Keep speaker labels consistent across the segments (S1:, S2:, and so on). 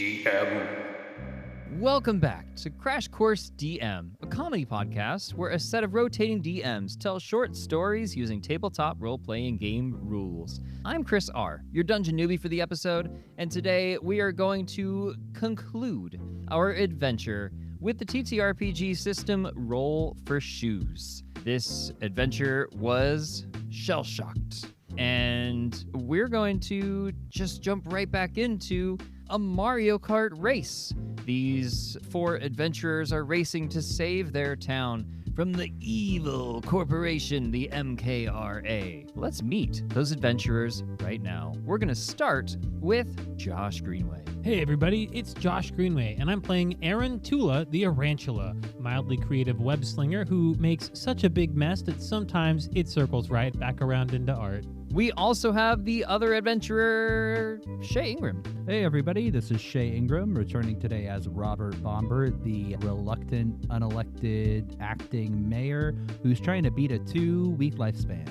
S1: DM.
S2: Welcome back to Crash Course DM, a comedy podcast where a set of rotating DMs tell short stories using tabletop role-playing game rules. I'm Chris R., your dungeon newbie for the episode, and today we are going to conclude our adventure with the TTRPG system Roll for Shoes. This adventure was shell-shocked, and we're going to just jump right back into a Mario Kart race. These four adventurers are racing to save their town from the evil corporation, the MKRA. Let's meet those adventurers right now. We're going to start with Josh Greenway.
S3: Hey everybody, it's Josh Greenway, and I'm playing Aaron Tula, the Arantula, mildly creative web-slinger who makes such a big mess that sometimes it circles right back around into art.
S2: We also have the other adventurer, Shay Ingram.
S4: Hey everybody, this is Shay Ingram, returning today as Robert Bomber, the reluctant, unelected acting mayor who's trying to beat a 2-week lifespan.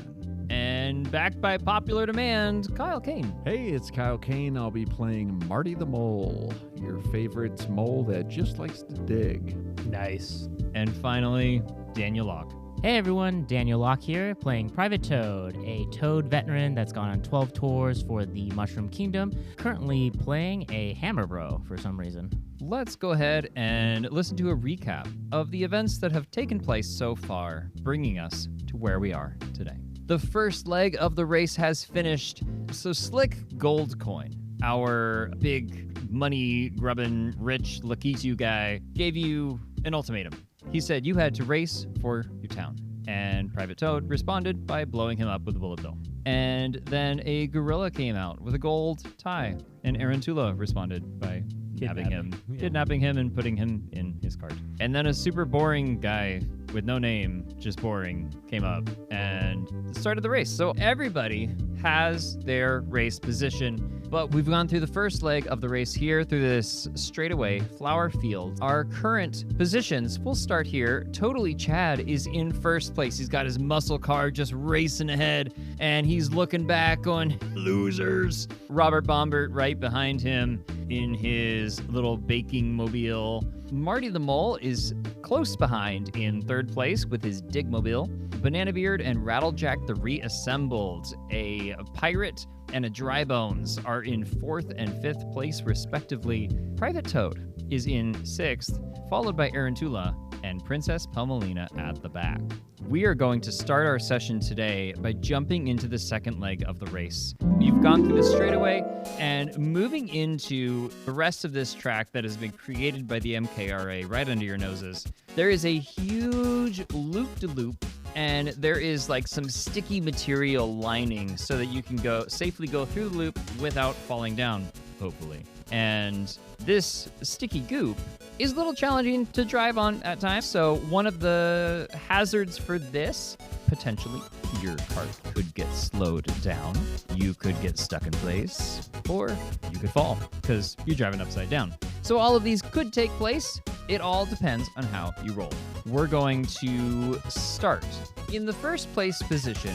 S2: And backed by popular demand, Kyle Kane.
S5: Hey, it's Kyle Kane. I'll be playing Marty the Mole, your favorite mole that just likes to dig.
S3: Nice.
S2: And finally, Daniel Locke.
S6: Hey everyone, Daniel Locke here, playing Private Toad, a Toad veteran that's gone on 12 tours for the Mushroom Kingdom, currently playing a Hammer Bro for some reason.
S2: Let's go ahead and listen to a recap of the events that have taken place so far, bringing us to where we are today. The first leg of the race has finished, so Slick Goldcoin, our big money-grubbing, rich Lakitu guy, gave you an ultimatum. He said you had to race for your town, and Private Toad responded by blowing him up with a bullet bill. And then a gorilla came out with a gold tie, and Aaron Tula responded by kidnapping him and putting him in his cart. And then a super boring guy with no name, just boring, came up and started the race. So everybody has their race position, but we've gone through the first leg of the race here through this straightaway flower field. Our current positions, we'll start here. Totally Chad is in first place. He's got his muscle car just racing ahead, and he's looking back going, losers. Robert Bombert right behind him in his little baking mobile. Marty the Mole is close behind in third place with his Digmobile. Banana Beard and Rattlejack the Reassembled, a pirate and a Dry Bones, are in fourth and fifth place respectively. Private Toad is in sixth, followed by Aaron Tula and Princess Palmelina at the back. We are going to start our session today by jumping into the second leg of the race. You've gone through the straightaway and moving into the rest of this track that has been created by the MKRA right under your noses. There is a huge loop-de-loop, and there is like some sticky material lining so that you can safely go through the loop without falling down, hopefully. And this sticky goop is a little challenging to drive on at times. So one of the hazards for this, potentially, your cart could get slowed down, you could get stuck in place, or you could fall because you're driving upside down. So all of these could take place. It all depends on how you roll. We're going to start in the first place position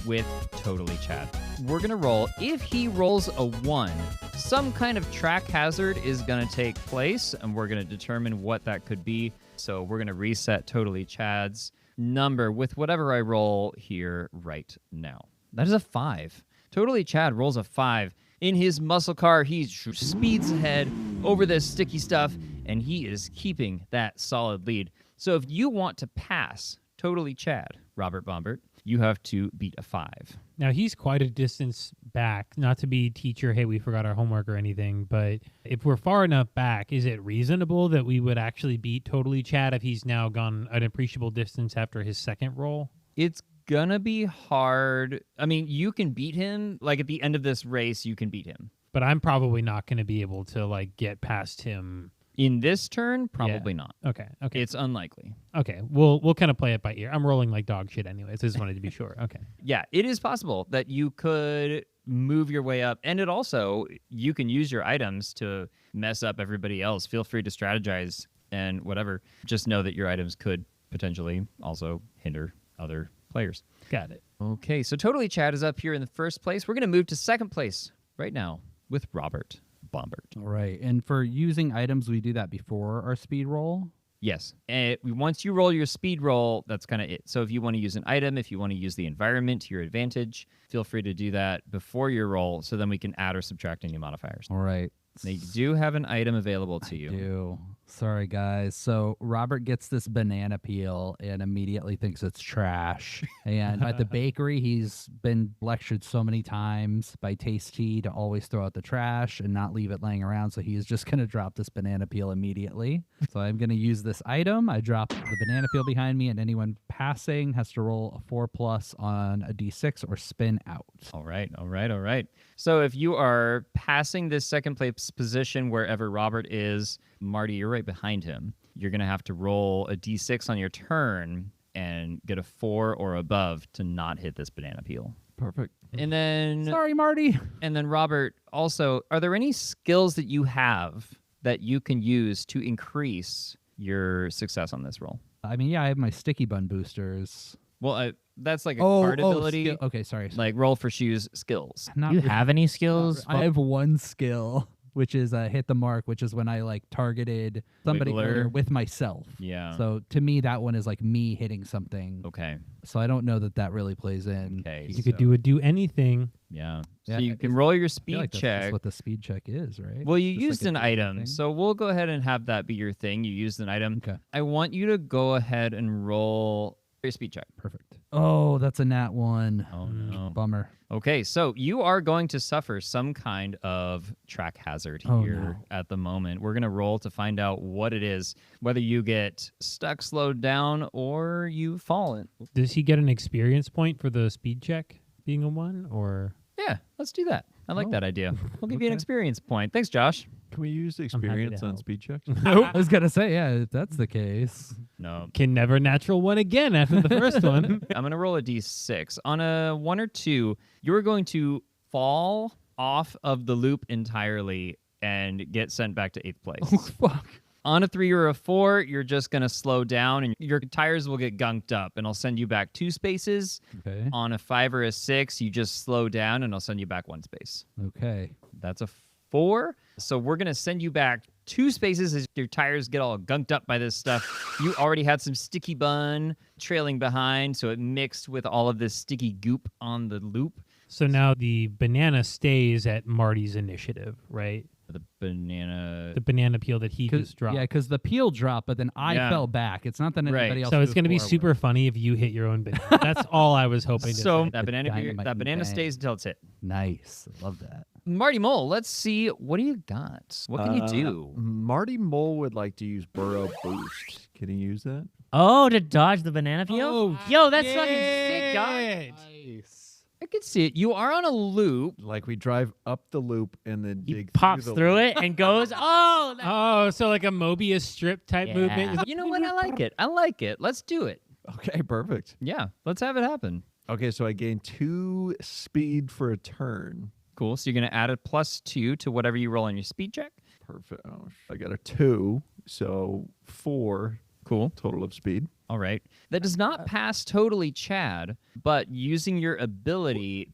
S2: with Totally Chad. We're going to roll. If he rolls a 1, some kind of track hazard is going to take place, and we're going to determine what that could be. So we're going to reset Totally Chad's number with whatever I roll here right now. That is a 5. Totally Chad rolls a 5. In his muscle car, he speeds ahead over this sticky stuff, and he is keeping that solid lead. So if you want to pass Totally Chad, Robert Bombert, you have to beat a 5.
S3: Now, he's quite a distance back, not to be teacher, hey, we forgot our homework or anything, but if we're far enough back, is it reasonable that we would actually beat Totally Chad if he's now gone an appreciable distance after his second roll?
S2: It's gonna be hard. I mean, you can beat him. Like, at the end of this race, you can beat him.
S3: But I'm probably not going to be able to, like, get past him.
S2: In this turn, probably not.
S3: Okay.
S2: It's unlikely.
S3: Okay, we'll kind of play it by ear. I'm rolling like dog shit anyways. I just wanted to be sure. Okay.
S2: Yeah, it is possible that you could move your way up. And you can use your items to mess up everybody else. Feel free to strategize and whatever. Just know that your items could potentially also hinder other players.
S3: Got it.
S2: Okay, so Totally Chad is up here in the first place. We're going to move to second place right now with Robert Bombert.
S4: All right. And for using items, we do that before our speed roll.
S2: Yes. And once you roll your speed roll, that's kind of it. So if you want to use an item, if you want to use the environment to your advantage, feel free to do that before your roll so then we can add or subtract any modifiers.
S4: All right.
S2: They do have an item available to you.
S4: I do. Sorry, guys. So Robert gets this banana peel and immediately thinks it's trash. And at the bakery, he's been lectured so many times by Tasty to always throw out the trash and not leave it laying around. So he is just going to drop this banana peel immediately. So I'm going to use this item. I drop the banana peel behind me, and anyone passing has to roll a 4+ on a d6 or spin out.
S2: All right. So if you are passing this second place position wherever Robert is, Marty, you're right behind him. You're going to have to roll a d6 on your turn and get a 4 or above to not hit this banana peel.
S5: Perfect.
S2: And then...
S4: Sorry, Marty.
S2: And then, Robert, also, are there any skills that you have that you can use to increase your success on this roll?
S4: I mean, yeah, I have my sticky bun boosters.
S2: Well, that's like a card ability.
S4: Okay, sorry.
S2: Like roll for shoes skills.
S4: Not
S6: Do you
S4: really.
S6: have any skills?
S4: I have one skill, which is hit the mark, which is when I like targeted somebody
S2: Wiggler.
S4: earlier with myself.
S2: Yeah.
S4: So to me, that one is like me hitting something.
S2: Okay.
S4: So I don't know that really plays in.
S2: Okay.
S3: You could do anything.
S2: Yeah.
S4: Yeah,
S2: So you
S4: is-
S2: can roll your
S4: I feel
S2: speed
S4: like that's
S2: check.
S4: just what the speed check is, right?
S2: Well, you
S4: Just like
S2: used
S4: a
S2: an
S4: different
S2: item,
S4: thing.
S2: so we'll go ahead and have that be your thing. You used an item.
S4: Okay,
S2: I want you to go ahead and roll your speed check.
S4: perfect. Oh, that's a nat 1.
S2: Oh, no.
S4: Bummer.
S2: Okay, so you are going to suffer some kind of track hazard
S4: Oh,
S2: here
S4: no.
S2: at the moment. We're going to roll to find out what it is, whether you get stuck, slowed down, or you fall.
S3: Does he get an experience point for the speed check being a 1, or?
S2: Yeah, let's do that. I like
S4: Oh.
S2: that idea. We'll give you an
S4: Okay.
S2: experience point. Thanks, Josh.
S5: Can we use
S3: happy to
S5: experience on
S3: help.
S5: speed checks?
S4: I was going to say, yeah, if that's the case.
S2: No.
S3: Can never natural 1 again after the first one.
S2: I'm going to roll a d6. On a 1 or 2, you're going to fall off of the loop entirely and get sent back to 8th place.
S4: Oh, fuck.
S2: On a 3 or a 4, you're just going to slow down and your tires will get gunked up and I'll send you back 2 spaces.
S4: Okay.
S2: On a 5 or a 6, you just slow down and I'll send you back 1 space.
S4: Okay.
S2: That's a 4. So we're going to send you back 2 spaces as your tires get all gunked up by this stuff. You already had some sticky bun trailing behind, so it mixed with all of this sticky goop on the loop.
S3: So now the banana stays at Marty's initiative, right?
S2: The banana...
S3: The banana peel that he just dropped.
S4: Yeah, because the peel dropped, but then I
S2: Yeah.
S4: fell back. It's not that
S2: Right.
S4: anybody else.
S3: So it's
S4: moved
S3: going to be
S4: forward.
S3: super funny if you hit your own banana. That's all I was hoping to
S2: So
S3: say.
S2: that banana,
S4: dynamite and bang.
S2: stays until it's hit.
S4: Nice. I love that.
S2: Marty Mole, let's see. What do you got? What can you do?
S5: Marty Mole would like to use Burrow Boost. Can he use that?
S6: Oh, to dodge the banana peel?
S3: Oh,
S6: Yo, that's fucking sick, dog.
S5: Nice.
S2: I could see it. You are on a loop.
S5: Like we drive up the loop and then
S6: He
S5: dig
S6: pops
S5: through,
S6: through it and goes, oh, that-
S3: Oh, so like a Mobius strip type
S6: Yeah.
S3: movement.
S2: You know what? I like it. I like it. Let's do it.
S5: Okay, perfect.
S2: Yeah, let's have it happen.
S5: Okay, so I gain 2 speed for a turn.
S2: Cool. So you're going to add a +2 to whatever you roll on your speed check.
S5: Perfect. Oh, I got a 2, so 4
S2: Cool.
S5: total of speed.
S2: All right. That does not pass totally Chad, but using your ability.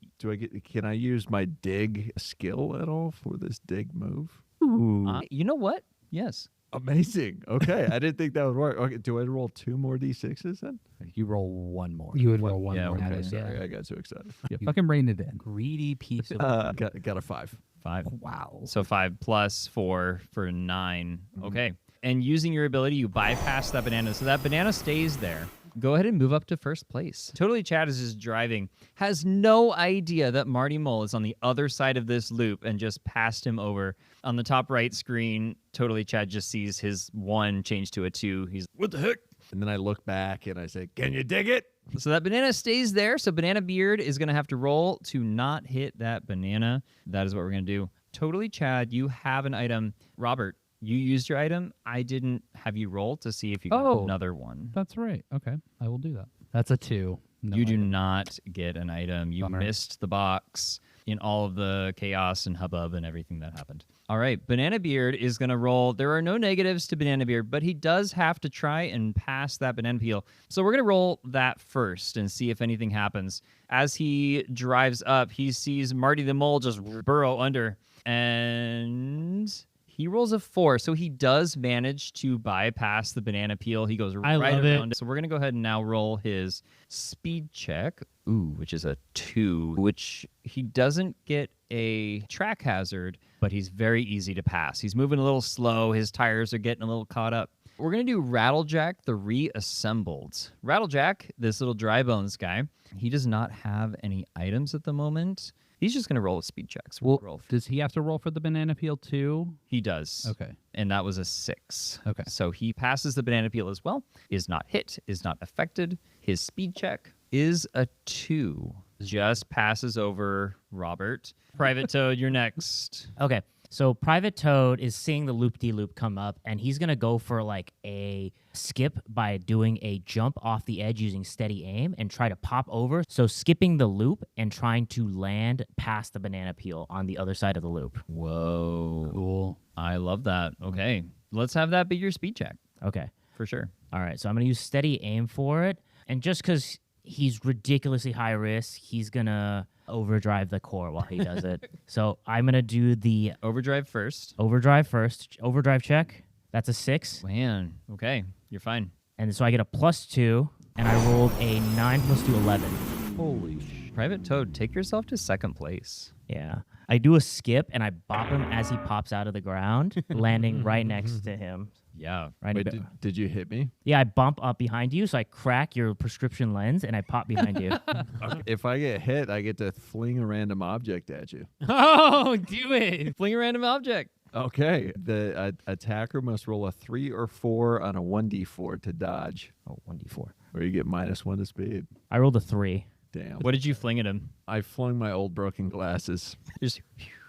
S5: Can I use my dig skill at all for this dig move?
S2: You know what? Yes.
S5: Amazing. Okay, I didn't think that would work. Okay, do I roll 2 more d6s then?
S4: You roll 1 more.
S3: You would roll 1
S2: Yeah,
S3: more.
S2: okay,
S3: than
S5: Sorry,
S3: that.
S5: I got too excited.
S4: Yeah, fucking rein it in.
S3: Greedy piece of.
S5: Got a 5.
S2: 5.
S4: Wow.
S2: So 5 plus 4 for 9. Okay. And using your ability, you bypass that banana. So that banana stays there. Go ahead and move up to first place. Totally Chad is just driving, has no idea that Marty Mole is on the other side of this loop and just passed him over. On the top right screen, Totally Chad just sees his 1 change to a 2. He's, what the heck?
S5: And then I look back and I say, "Can you dig it?"
S2: So that banana stays there. So Banana Beard is going to have to roll to not hit that banana. That is what we're going to do. Totally Chad, you have an item. Robert, you used your item. I didn't have you roll to see if you got
S4: Oh.
S2: another one.
S4: That's right. Okay, I will do that. That's a 2. No,
S2: You
S4: I
S2: do
S4: didn't.
S2: not get an item. You
S4: Bummer.
S2: missed the box. in all of the chaos and hubbub and everything that happened. All right, Banana Beard is going to roll. There are no negatives to Banana Beard, but he does have to try and pass that banana peel. So we're going to roll that first and see if anything happens. As he drives up, he sees Marty the Mole just burrow under, and he rolls a 4. So he does manage to bypass the banana peel. He goes right around it. So we're going to go ahead and now roll his speed check, which is a 2, which he doesn't get a track hazard, but he's very easy to pass. He's moving a little slow. His tires are getting a little caught up. We're going to do Rattlejack the Reassembled. Rattlejack, this little dry bones guy, he does not have any items at the moment. He's just going to roll with speed checks.
S4: Does he have to roll for the banana peel too?
S2: He does.
S4: Okay.
S2: And that was a 6.
S4: Okay.
S2: So he passes the banana peel as well, is not hit, is not affected. His speed check is a 2. Just passes over Robert. Private Toad, you're next.
S6: Okay. So Private Toad is seeing the loop-de-loop come up, and he's going to go for like a skip by doing a jump off the edge using steady aim and try to pop over. So skipping the loop and trying to land past the banana peel on the other side of the loop.
S2: Whoa.
S4: Cool.
S2: I love that. Okay. Let's have that be your speed check.
S6: Okay.
S2: For sure.
S6: All right. So I'm going to use steady aim for it. And just because he's ridiculously high risk, he's going to overdrive the core while he does it. So I'm going to do the
S2: Overdrive first.
S6: Overdrive check. That's a 6.
S2: Man. Okay. You're fine.
S6: And so I get a +2, and I rolled a 9 + 2, 11.
S4: Holy
S2: Private Toad, take yourself to second place.
S6: Yeah. I do a skip, and I bop him as he pops out of the ground, landing right next to him.
S2: Yeah.
S6: Right.
S5: Wait, did you hit me?
S6: Yeah, I bump up behind you, so I crack your prescription lens, and I pop behind you.
S5: Okay. If I get hit, I get to fling a random object at you.
S3: Oh, do it.
S2: Fling a random object.
S5: Okay. The attacker must roll a 3 or 4 on a 1d4 to dodge,
S6: Oh, 1d4.
S5: or you get -1 to speed.
S6: I rolled a 3.
S5: Damn.
S2: What did you fling at him?
S5: I flung my old broken glasses.
S2: Just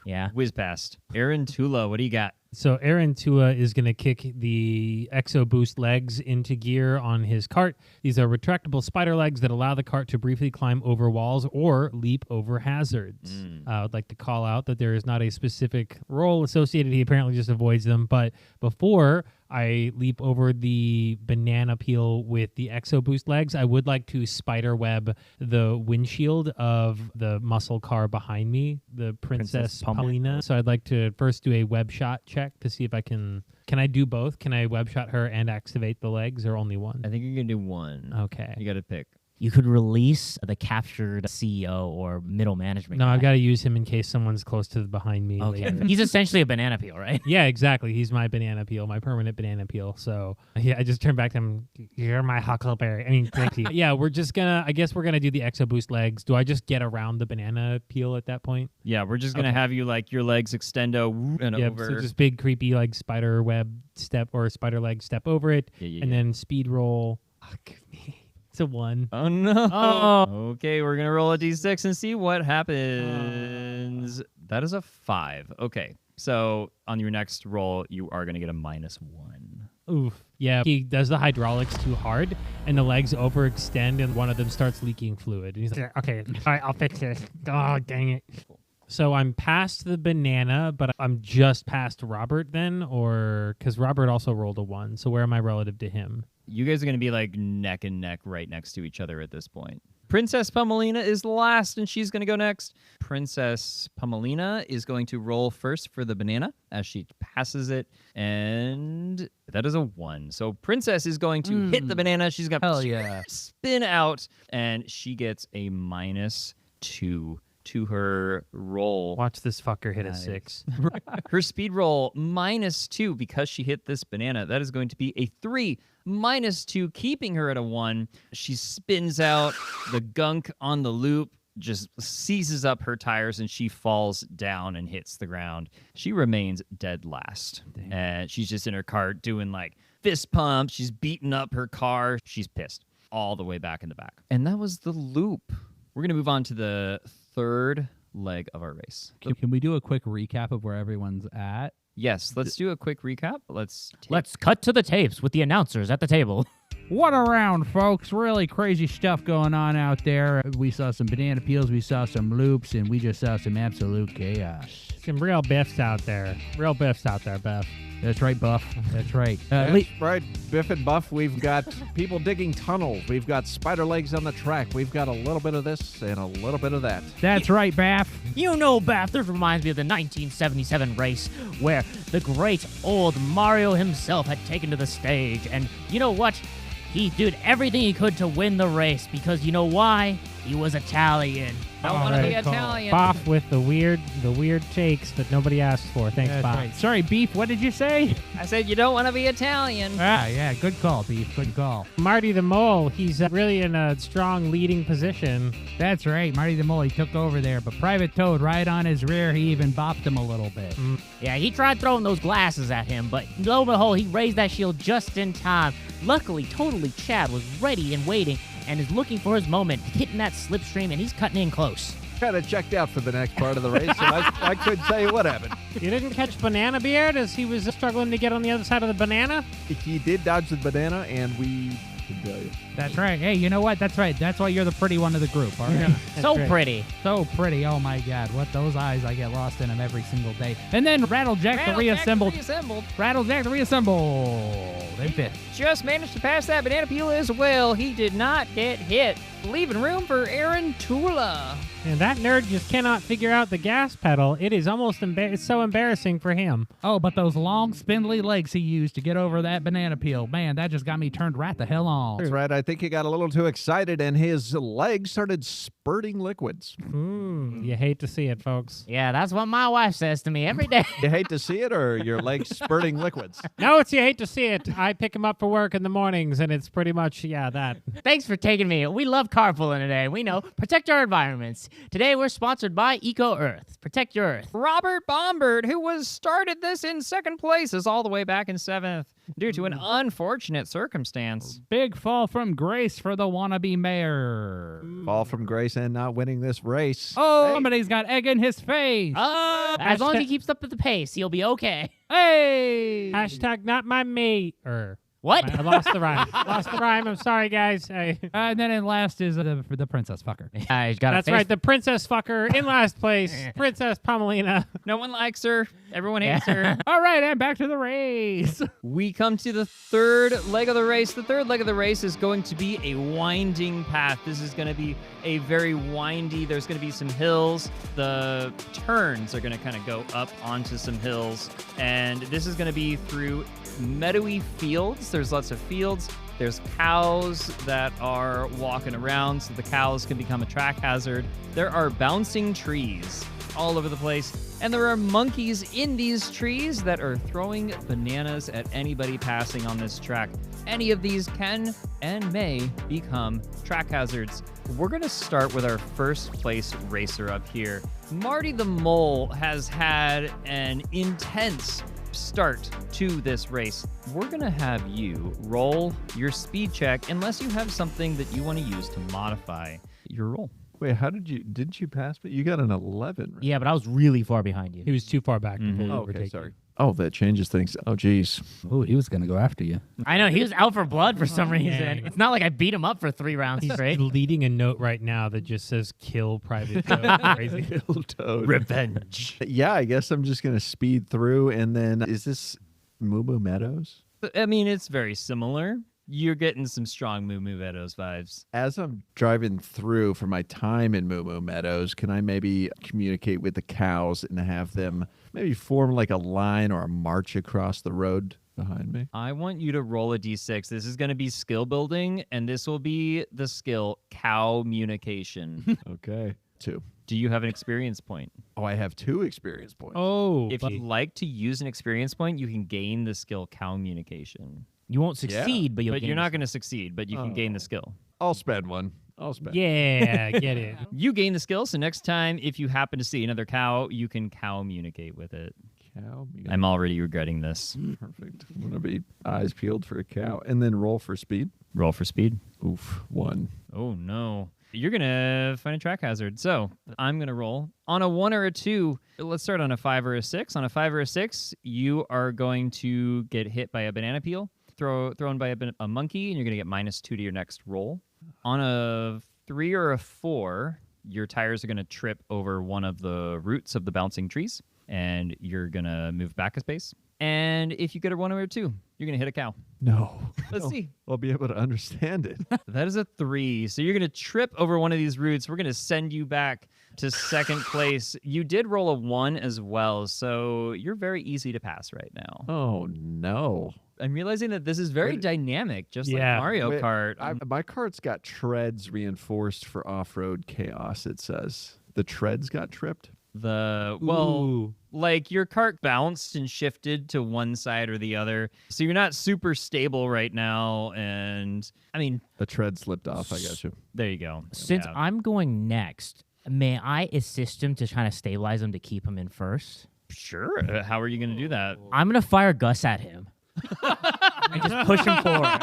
S6: Yeah.
S2: whiz past. Aaron Tula, what do you got?
S3: So Aaron Tula is going to kick the Exo Boost legs into gear on his cart. These are retractable spider legs that allow the cart to briefly climb over walls or leap over hazards. I would like to call out that there is not a specific role associated. He apparently just avoids them. But before I leap over the banana peel with the Exo Boost legs, I would like to spider web the windshield of the muscle car behind me, the Princess Paulina. So I'd like to first do a web shot check to see if I can I do both? Can I web shot her and activate the legs, or only one?
S2: I think you're going to do one.
S3: Okay.
S2: You got to pick.
S6: You could release the captured CEO or middle management
S3: No,
S6: guy.
S3: I've got to use him in case someone's close to behind me.
S6: Okay.
S3: later.
S6: He's essentially a banana peel, right?
S3: Yeah, exactly. He's my banana peel, my permanent banana peel. So yeah, I just turned back to him. You're my huckleberry. I mean, thank you. Yeah, I guess we're gonna do the Exo Boost legs. Do I just get around the banana peel at that point?
S2: Yeah, we're just going to have you like your legs extendo and
S3: Yeah,
S2: over.
S3: so just big creepy like spider web step or spider leg step over it, and then speed roll. Fuck me. It's a 1.
S2: Oh, no.
S6: Oh.
S2: Okay, we're going to roll a d6 and see what happens. That is a 5. Okay, so on your next roll, you are going to get a -1.
S3: Oof. Yeah, he does the hydraulics too hard, and the legs overextend, and one of them starts leaking fluid. And he's like, okay, all right, I'll fix this. Oh, dang it. So I'm past the banana, but I'm just past Robert then, or because Robert also rolled a 1. So where am I relative to him?
S2: You guys are going to be like neck and neck right next to each other at this point. Princess Pamelina is last, and she's going to go next. Princess Pamelina is going to roll first for the banana as she passes it, and that is a 1. So Princess is going to hit the banana. She's going to spin out, and she gets a -2 to her roll.
S3: Watch this fucker hit a 6.
S2: Her speed roll -2 because she hit this banana. That is going to be a 3. -2, keeping her at a 1. She spins out. The gunk on the loop just seizes up her tires, and she falls down and hits the ground. She remains dead last. And she's just in her cart doing like fist pumps. She's beating up her car. She's pissed all the way back in the back. And that was the loop. We're going to move on to the third leg of our race.
S4: Can we do a quick recap of where everyone's at?
S2: Yes, let's do a quick recap. Let's
S6: Let's cut to the tapes with the announcers at the table.
S4: What a round, folks. Really crazy stuff going on out there. We saw some banana peels, we saw some loops, and we just saw some absolute chaos.
S3: Some real biffs out there. Real biffs out there, Beth.
S4: That's right, Buff. That's right.
S5: That's right, Biff and Buff. We've got people digging tunnels. We've got spider legs on the track. We've got a little bit of this and a little bit of that.
S4: That's right, Baff.
S6: You know, Bath, this reminds me of the 1977 race where the great old Mario himself had taken to the stage. And you know what? He did everything he could to win the race because you know why? He was Italian.
S2: I want to be Italian.
S3: Boff with the weird takes that nobody asked for. Thanks,
S4: That's
S3: Boff.
S4: right. Sorry, Beef, what did you say?
S2: I said you don't want to be Italian.
S4: Yeah, good call, Beef. Good call.
S3: Marty the Mole, he's really in a strong leading position.
S4: That's right. Marty the Mole, he took over there, but Private Toad, right on his rear, he even bopped him a little bit.
S6: Yeah, he tried throwing those glasses at him, but lo and behold, he raised that shield just in time. Luckily, Totally Chad was ready and waiting and is looking for his moment, hitting that slipstream, and he's cutting in close.
S5: Kind of checked out for the next part of the race, so I couldn't tell you what happened.
S3: You didn't catch Banana Beard as he was struggling to get on the other side of the banana?
S5: He did dodge the banana, and we can tell you.
S4: That's right. Hey, you know what? That's right. That's why you're the pretty one of the group, all right?
S6: So
S3: great.
S6: pretty.
S4: So pretty. Oh, my God. What those eyes, I get lost in them every single day. And then Rattlejack the reassembled. Rattlejack the reassembled. They fit.
S2: Just managed to pass that banana peel as well. He did not get hit, leaving room for Aaron Tula.
S3: And that nerd just cannot figure out the gas pedal. It is almost it's so embarrassing for him.
S4: Oh, but those long, spindly legs he used to get over that banana peel, man, that just got me turned right the hell on.
S5: That's right. I think he got a little too excited, and his legs started spurting liquids.
S3: You hate to see it, folks.
S6: Yeah, that's what my wife says to me every day.
S5: You hate to see it, or your legs spurting liquids?
S3: No, it's you hate to see it. I pick him up for work in the mornings, and it's pretty much, that.
S6: Thanks for taking me. We love carpooling today. We know. Protect our environments. Today, we're sponsored by Eco Earth. Protect your Earth.
S2: Robert Bombard, who started this in second place, is all the way back in seventh due to an unfortunate circumstance.
S4: Big fall from grace for the wannabe mayor.
S5: Fall from grace and not winning this race.
S4: Oh, somebody's got egg in his face.
S6: As long as he keeps up with the pace, he'll be okay.
S4: Hey!
S3: Hashtag not my mate.
S6: What?
S3: I lost the rhyme. I'm sorry, guys.
S4: And then in last is the princess fucker.
S6: He's got
S3: That's right. The princess fucker in last place. Princess Pomelina.
S2: No one likes her. Everyone hates her.
S4: All right, and back to the race.
S2: We come to the third leg of the race. The third leg of the race is going to be a winding path. This is going to be a very windy, there's going to be some hills. The turns are going to kind of go up onto some hills. And this is going to be through meadowy fields. There's lots of fields. There's cows that are walking around, so the cows can become a track hazard. There are bouncing trees all over the place. And there are monkeys in these trees that are throwing bananas at anybody passing on this track. Any of these can and may become track hazards. We're going to start with our first place racer up here. Marty the Mole has had an intense start to this race. We're going to have you roll your speed check unless you have something that you want to use to modify your roll.
S5: Wait, didn't you pass me? You got an 11, right?
S6: Yeah, but I was really far behind you.
S3: He was too far back before we
S5: Oh,
S3: overtake
S5: okay,
S3: you.
S5: sorry. Oh, that changes things. Oh, geez.
S4: Oh, he was going to go after you.
S6: I know, he was out for blood for some reason.
S3: man.
S6: It's not like I beat him up for 3 rounds
S3: He's
S6: straight.
S3: leading a note right now that just says "kill Private Toad." Crazy.
S5: Little Toad.
S6: Revenge.
S5: Yeah, I guess I'm just going to speed through, and then is this Moo Moo Meadows?
S2: I mean, it's very similar. You're getting some strong Moo Moo Meadows vibes.
S5: As I'm driving through for my time in Moo Moo Meadows, can I maybe communicate with the cows and have them maybe form like a line or a march across the road behind me?
S2: I want you to roll a d6. This is going to be skill building, and this will be the skill cow communication.
S5: Okay. 2.
S2: Do you have an experience point?
S5: Oh, I have 2 experience points.
S3: Oh,
S2: If you'd like to use an experience point, you can gain the skill cow communication.
S6: You won't succeed, but
S2: But you're not going to succeed, but you can gain the skill.
S5: I'll spend one.
S3: yeah, get it.
S2: You gain the skill, so next time, if you happen to see another cow, you can cow communicate with it.
S5: Cow.
S2: I'm already regretting this.
S5: Perfect. I'm going to be eyes peeled for a cow. And then roll for speed.
S2: Roll for speed.
S5: Oof. 1.
S2: Oh, no. You're going to find a track hazard. So I'm going to roll. On a 1 or a 2, let's start on a 5 or a 6. On a 5 or a 6, you are going to get hit by a banana peel. thrown by a monkey, and you're going to get -2 to your next roll. On a 3 or a 4, your tires are going to trip over one of the roots of the bouncing trees, and you're going to move back a space. And if you get a 1 or a 2, you're going to hit a cow.
S5: No.
S2: Let's see.
S5: I'll be able to understand it.
S2: That is a 3. So you're going to trip over one of these roots. We're going to send you back to second place. You did roll a 1 as well, so you're very easy to pass right now.
S5: Oh, no.
S2: I'm realizing that this is very dynamic, just like Mario
S5: Wait,
S2: Kart.
S5: my cart's got treads reinforced for off-road chaos, it says. The treads got tripped?
S3: Ooh.
S2: Like your cart bounced and shifted to one side or the other. So you're not super stable right now. And I mean,
S5: A tread slipped off, I got you.
S2: there you go.
S6: Since
S2: Yeah.
S6: I'm going next, may I assist him to kind of stabilize him to keep him in first?
S2: Sure. How are you going to do that?
S6: I'm going to fire Gus at him. And just push him forward.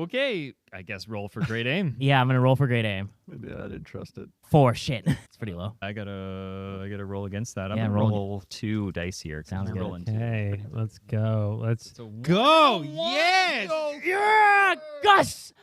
S2: Okay. I guess roll for great aim.
S6: Yeah, I'm going to roll for great aim.
S5: Maybe I didn't trust it.
S6: 4. Shit. It's pretty low.
S2: I gotta roll against that. I'm
S6: Yeah,
S2: gonna
S6: roll.
S2: roll 2 dice here. 'cause
S6: Sounds
S2: I'm
S6: good.
S2: rolling 2.
S3: Okay, let's go. Let's
S2: So
S3: go. Yes.
S6: Yeah, Gus!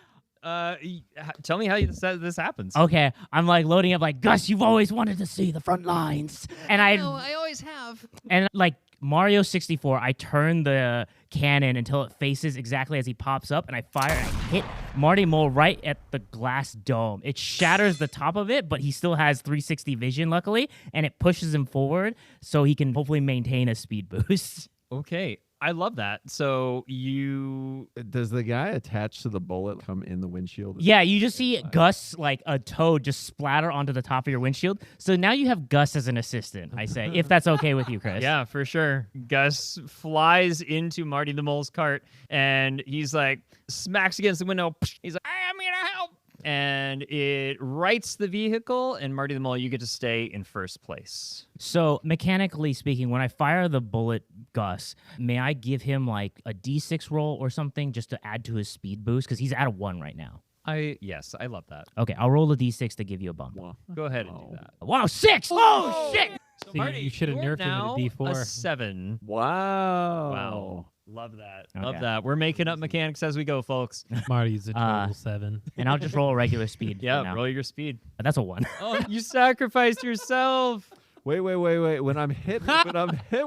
S2: tell me how this happens.
S6: Okay, I'm like loading up like, Gus, you've always wanted to see the front lines. And I
S2: always have.
S6: And like Mario 64, I turn the cannon until it faces exactly as he pops up, and I fire and I hit Marty Mole right at the glass dome. It shatters the top of it, but he still has 360 vision, luckily, and it pushes him forward so he can hopefully maintain a speed boost.
S2: Okay. I love that. So
S5: Does the guy attached to the bullet come in the windshield?
S6: Yeah, you just see Gus, like a toad, just splatter onto the top of your windshield. So now you have Gus as an assistant, I say, if that's okay with you, Chris.
S2: Yeah, for sure. Gus flies into Marty the Mole's cart, and he's like, smacks against the window. He's like, I'm here to help. And it rights the vehicle, and Marty the Mole, you get to stay in first place.
S6: So mechanically speaking, when I fire the bullet Gus, may I give him like a D6 roll or something just to add to his speed boost? Because he's at a 1 right now.
S2: Yes, I love that.
S6: Okay, I'll roll a D6 to give you a bump.
S2: Go ahead and do that.
S6: Wow, 6! Oh, shit!
S2: So
S3: See, you should have
S2: you're
S3: nerfed him
S2: now
S3: with a D4.
S2: a 7.
S5: Wow.
S2: Wow. Love that.
S6: Okay.
S2: Love that. We're making up mechanics as we go, folks.
S3: Marty's a total 7.
S6: And I'll just roll a regular speed.
S2: Yeah,
S6: for now.
S2: roll your speed.
S6: That's a 1.
S2: Oh, you sacrificed yourself.
S5: Wait. When I'm hit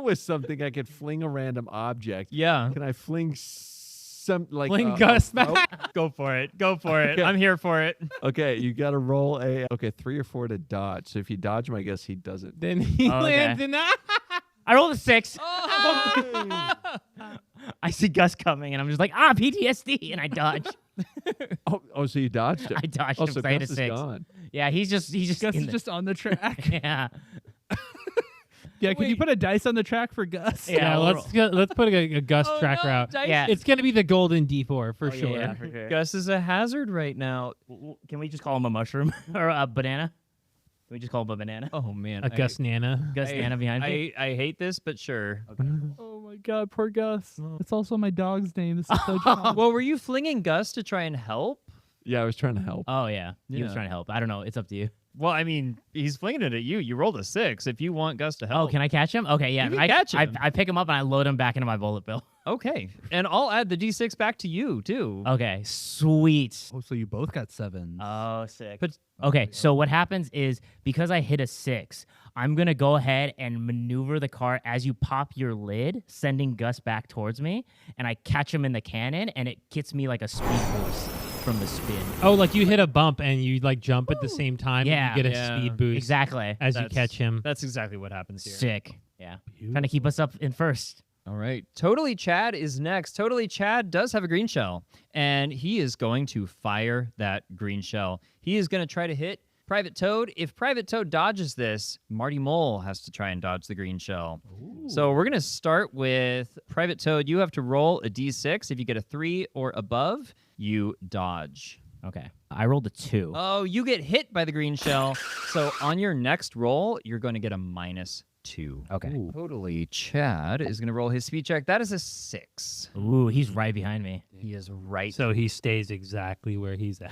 S5: with something, I could fling a random object.
S2: Yeah.
S5: Can I fling
S3: Fling Gus back.
S2: Go for it. Go for it.
S5: Okay.
S2: I'm here for it.
S5: Okay, you got to roll a 3 or 4 to dodge. So if you dodge him, I guess he doesn't.
S3: Then he
S6: Oh, okay.
S3: lands in that.
S6: I rolled a 6.
S2: Oh.
S6: I see Gus coming, and I'm just like, PTSD, and I dodge.
S5: Oh, so you dodged him.
S6: I dodged
S5: Oh,
S6: him
S5: so
S6: because I hit a
S5: Gus is
S6: 6.
S5: gone.
S6: Yeah, he's just
S4: Gus
S6: in
S4: is
S6: the-
S4: just on the track.
S6: yeah.
S4: Yeah, could you put a dice on the track for Gus?
S6: Yeah,
S3: let's put a Gus
S2: Oh,
S3: track
S2: no,
S3: route.
S2: dice.
S6: Yeah.
S3: It's gonna be the golden D4 for
S6: Oh,
S3: sure.
S6: yeah, for sure.
S2: Gus is a hazard right now.
S6: Can we just call him a mushroom or a banana? Can we just call him a banana?
S2: Oh, man.
S3: A Gus Nana.
S6: Gus Nana behind me.
S2: I hate this, but sure.
S4: Oh my God, poor Gus. It's also my dog's name. This is so tragic.
S2: Well, were you flinging Gus to try and help?
S5: Yeah, I was trying to help.
S6: Oh yeah, he was
S2: Yeah.
S6: trying to help. I don't know. It's up to you.
S2: Well, I mean, he's flinging it at you. You rolled a 6. If you want Gus to help.
S6: Oh, can I catch him? Okay, yeah.
S2: You can
S6: I
S2: catch him.
S6: I pick him up and I load him back into my bullet bill.
S2: Okay. And I'll add the D6 back to you, too.
S6: Okay, sweet.
S4: Oh, so you both got 7s.
S6: Oh, sick.
S2: But
S6: Okay, so what happens is because I hit a 6, I'm going to go ahead and maneuver the car as you pop your lid, sending Gus back towards me, and I catch him in the cannon, and it gets me like a speed boost from the spin.
S3: Oh, like you hit a bump and you like jump at the same time.
S6: Yeah.
S3: And you get a
S2: Yeah.
S3: speed boost
S6: Exactly.
S3: as you
S2: That's-
S3: catch him.
S2: That's exactly what happens here.
S6: Sick. Yeah. Trying to keep us up in first.
S2: All right. Totally Chad is next. Totally Chad does have a green shell, and he is going to fire that green shell. He is going to try to hit Private Toad. If Private Toad dodges this, Marty Mole has to try and dodge the green shell. So we're going to start with Private Toad. You have to roll a d6. If you get a 3 or above, you dodge.
S6: Okay. I rolled a 2.
S2: Oh, you get hit by the green shell. So on your next roll, you're going to get a -2.
S6: Okay.
S2: Totally Chad is going to roll his speed check. That is a 6.
S6: Ooh, he's right behind me.
S2: He is right.
S3: So he stays exactly where he's at.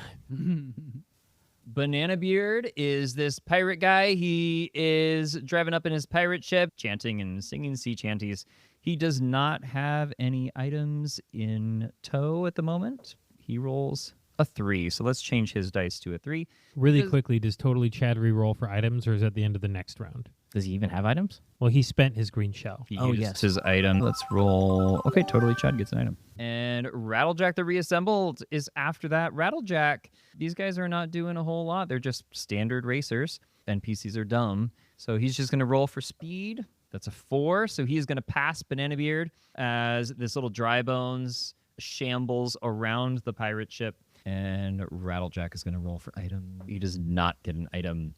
S2: Banana Beard is this pirate guy. He is driving up in his pirate ship, chanting and singing sea chanties. He does not have any items in tow at the moment. He rolls a 3. So let's change his dice to a 3.
S3: Really
S2: Does-
S3: quickly, does Totally Chad re-roll for items, or is it at the end of the next round?
S6: Does he even have items?
S3: Well, he spent his green shell.
S2: He
S6: Oh,
S2: used
S6: yes.
S2: his item. Let's roll. Okay, totally. Chad gets an item. And Rattlejack the Reassembled is after that. Rattlejack, these guys are not doing a whole lot. They're just standard racers. NPCs are dumb. So he's just going to roll for speed. That's a 4. So he's going to pass Banana Beard as this little dry bones shambles around the pirate ship. And Rattlejack is going to roll for item. He does not get an item.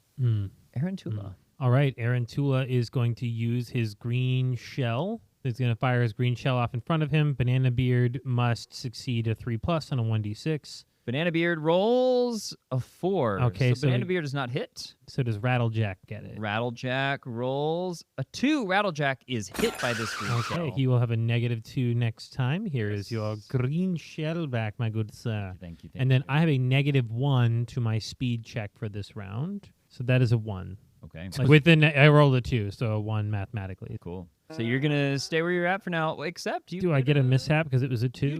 S2: Aaron Tula.
S3: All right, Aaron Tula is going to use his green shell. He's going to fire his green shell off in front of him. Banana Beard must succeed a 3+ on a 1d6.
S2: Banana Beard rolls a 4.
S3: Okay,
S2: so
S3: so
S2: Banana Beard does not hit.
S3: So does Rattlejack get it?
S2: Rattlejack rolls a 2. Rattlejack is hit by this green
S3: Okay,
S2: shell.
S3: he will have a -2 next time. Here is your green shell back, my good sir.
S2: Thank you.
S3: And then I have a -1 to my speed check for this round. So that is a 1.
S2: Okay,
S3: I rolled a 2, so a 1 mathematically.
S2: cool. So you're gonna stay where you're at for now, except you.
S3: Do I get a mishap because it was a 2?
S2: You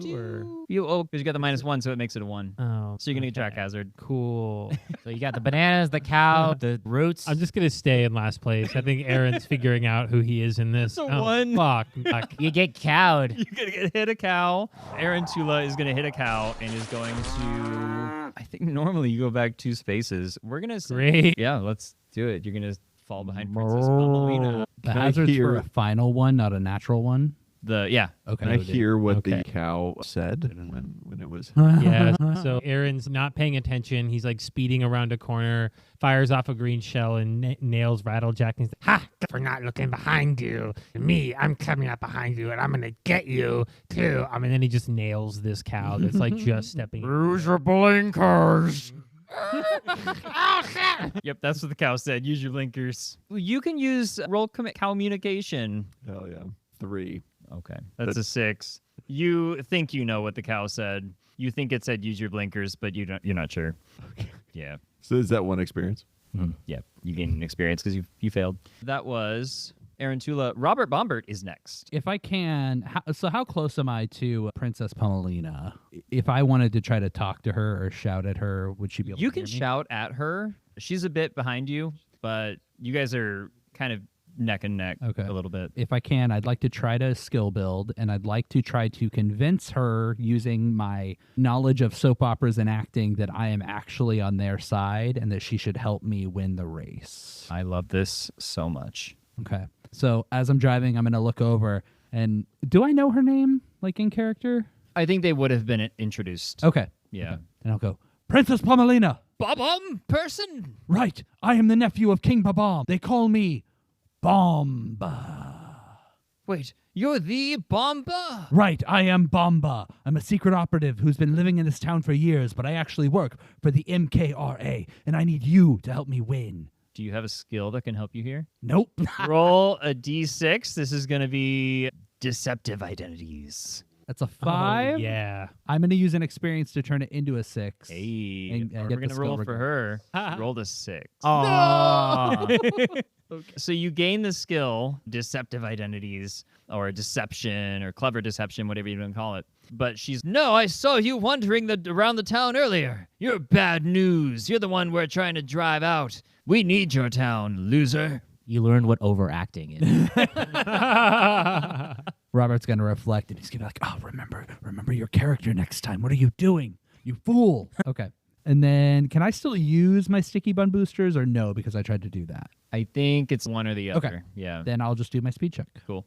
S2: do.
S3: Or
S2: Because you got the -1, so it makes it a 1.
S3: oh,
S2: So you're gonna get track
S3: okay.
S2: hazard.
S3: Cool.
S6: So you got the bananas, the cow, the roots.
S3: I'm just gonna stay in last place. I think Aaron's figuring out who he is in this.
S2: It's a 1.
S3: Fuck.
S6: You get cowed.
S2: You're gonna get hit a cow. Aaron Tula is gonna hit a cow and is going to. I think normally you go back 2 spaces. We're gonna.
S3: Great.
S2: Yeah, let's do it. You're gonna fall behind Princess Ballerina.
S4: The
S5: Can I
S4: hazard's for
S5: hear-
S4: a final one, not a natural one.
S2: Yeah.
S4: Okay.
S5: Can I hear what
S3: Okay.
S5: the cow said when it was?
S3: Yeah. So Aaron's not paying attention. He's like speeding around a corner, fires off a green shell, and nails Rattlejack. And he's like, "Ha! For not looking behind you. Me, I'm coming up behind you, and I'm gonna get you too." And then he just nails this cow that's like just stepping. Use your blinkers.
S2: Yep, that's what the cow said. Use your blinkers. You can use roll communication.
S5: Hell yeah, 3.
S2: Okay, that's a 6. You think you know what the cow said. You think it said use your blinkers, but you don't. You're not sure.
S5: Okay.
S2: Yeah.
S5: So is that one experience?
S2: Yeah. You gain an experience because you failed. That was Aaron Tula. Robert Bombert is next.
S4: If I can, how close am I to Princess Pomelina? If I wanted to try to talk to her or shout at her, would she be able
S2: You
S4: to
S2: can
S4: hear me?
S2: shout at her. She's a bit behind you, but you guys are kind of neck and neck
S4: Okay.
S2: a little bit.
S4: If I can, I'd like to try to skill build, and I'd like to try to convince her using my knowledge of soap operas and acting that I am actually on their side and that she should help me win the race.
S2: I love this so much.
S4: Okay. So as I'm driving, I'm going to look over, and do I know her name, like in character?
S2: I think they would have been introduced.
S4: Okay.
S2: Yeah.
S4: Okay. And I'll go, Princess Pomelina!
S2: Bob person.
S4: Right, I am the nephew of King Babam. They call me Bomba.
S2: Wait, you're the Bomba?
S4: Right, I am Bomba. I'm a secret operative who's been living in this town for years, but I actually work for the MKRA, and I need you to help me win.
S2: Do you have a skill that can help you here?
S4: Nope.
S2: Roll a d6. This is going to be deceptive identities.
S4: That's a 5.
S3: Oh, yeah.
S4: I'm going to use an experience to turn it into a 6.
S2: Hey,
S4: And
S2: we're
S4: get
S2: going
S4: the
S2: to roll
S4: skill
S2: for her. Rolled a 6.
S6: Oh.
S2: Okay. So you gain the skill, deceptive identities, or deception, or clever deception, whatever you want to call it. But she's, no, I saw you wandering around the town earlier. You're bad news. You're the one we're trying to drive out. We need your town, loser.
S6: You learned what overacting is.
S4: Robert's going to reflect, and he's going to be like, oh, remember your character next time. What are you doing? You fool. Okay. And then can I still use my sticky bun boosters or no, because I tried to do that?
S2: I think it's one or the other.
S4: Okay.
S2: Yeah.
S4: Then I'll just do my speed check.
S2: Cool.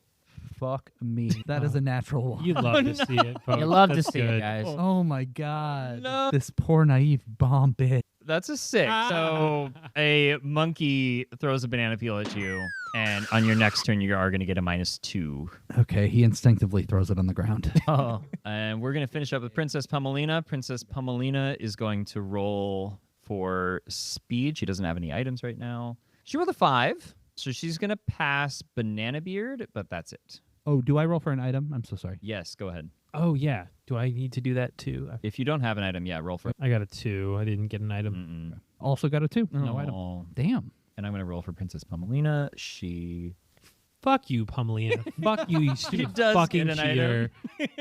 S4: Fuck me. That is a natural one.
S3: You love to see it, folks.
S6: You love to
S3: That's
S6: see it,
S3: good.
S6: guys.
S4: Oh my god.
S2: No.
S4: This poor naive bomb bitch.
S2: That's a 6. So a monkey throws a banana peel at you, and on your next turn, you are going to get a -2.
S4: Okay, he instinctively throws it on the ground.
S6: Oh.
S2: And we're going to finish up with Princess Pomelina. Princess Pomelina is going to roll for speed. She doesn't have any items right now. She rolled a 5, so she's going to pass Banana Beard, but that's it.
S4: Oh, do I roll for an item? I'm so sorry.
S2: Yes, go ahead.
S3: Oh, yeah. Do I need to do that too?
S2: If you don't have an item, yeah, roll for it.
S3: I got a 2. I didn't get an item.
S4: Also got a 2. No item.
S2: Oh.
S4: Damn.
S2: And I'm going to roll for Princess Pomelina.
S3: Fuck you, Pumelina. Fuck you, you stupid fucking
S2: get an
S3: cheater.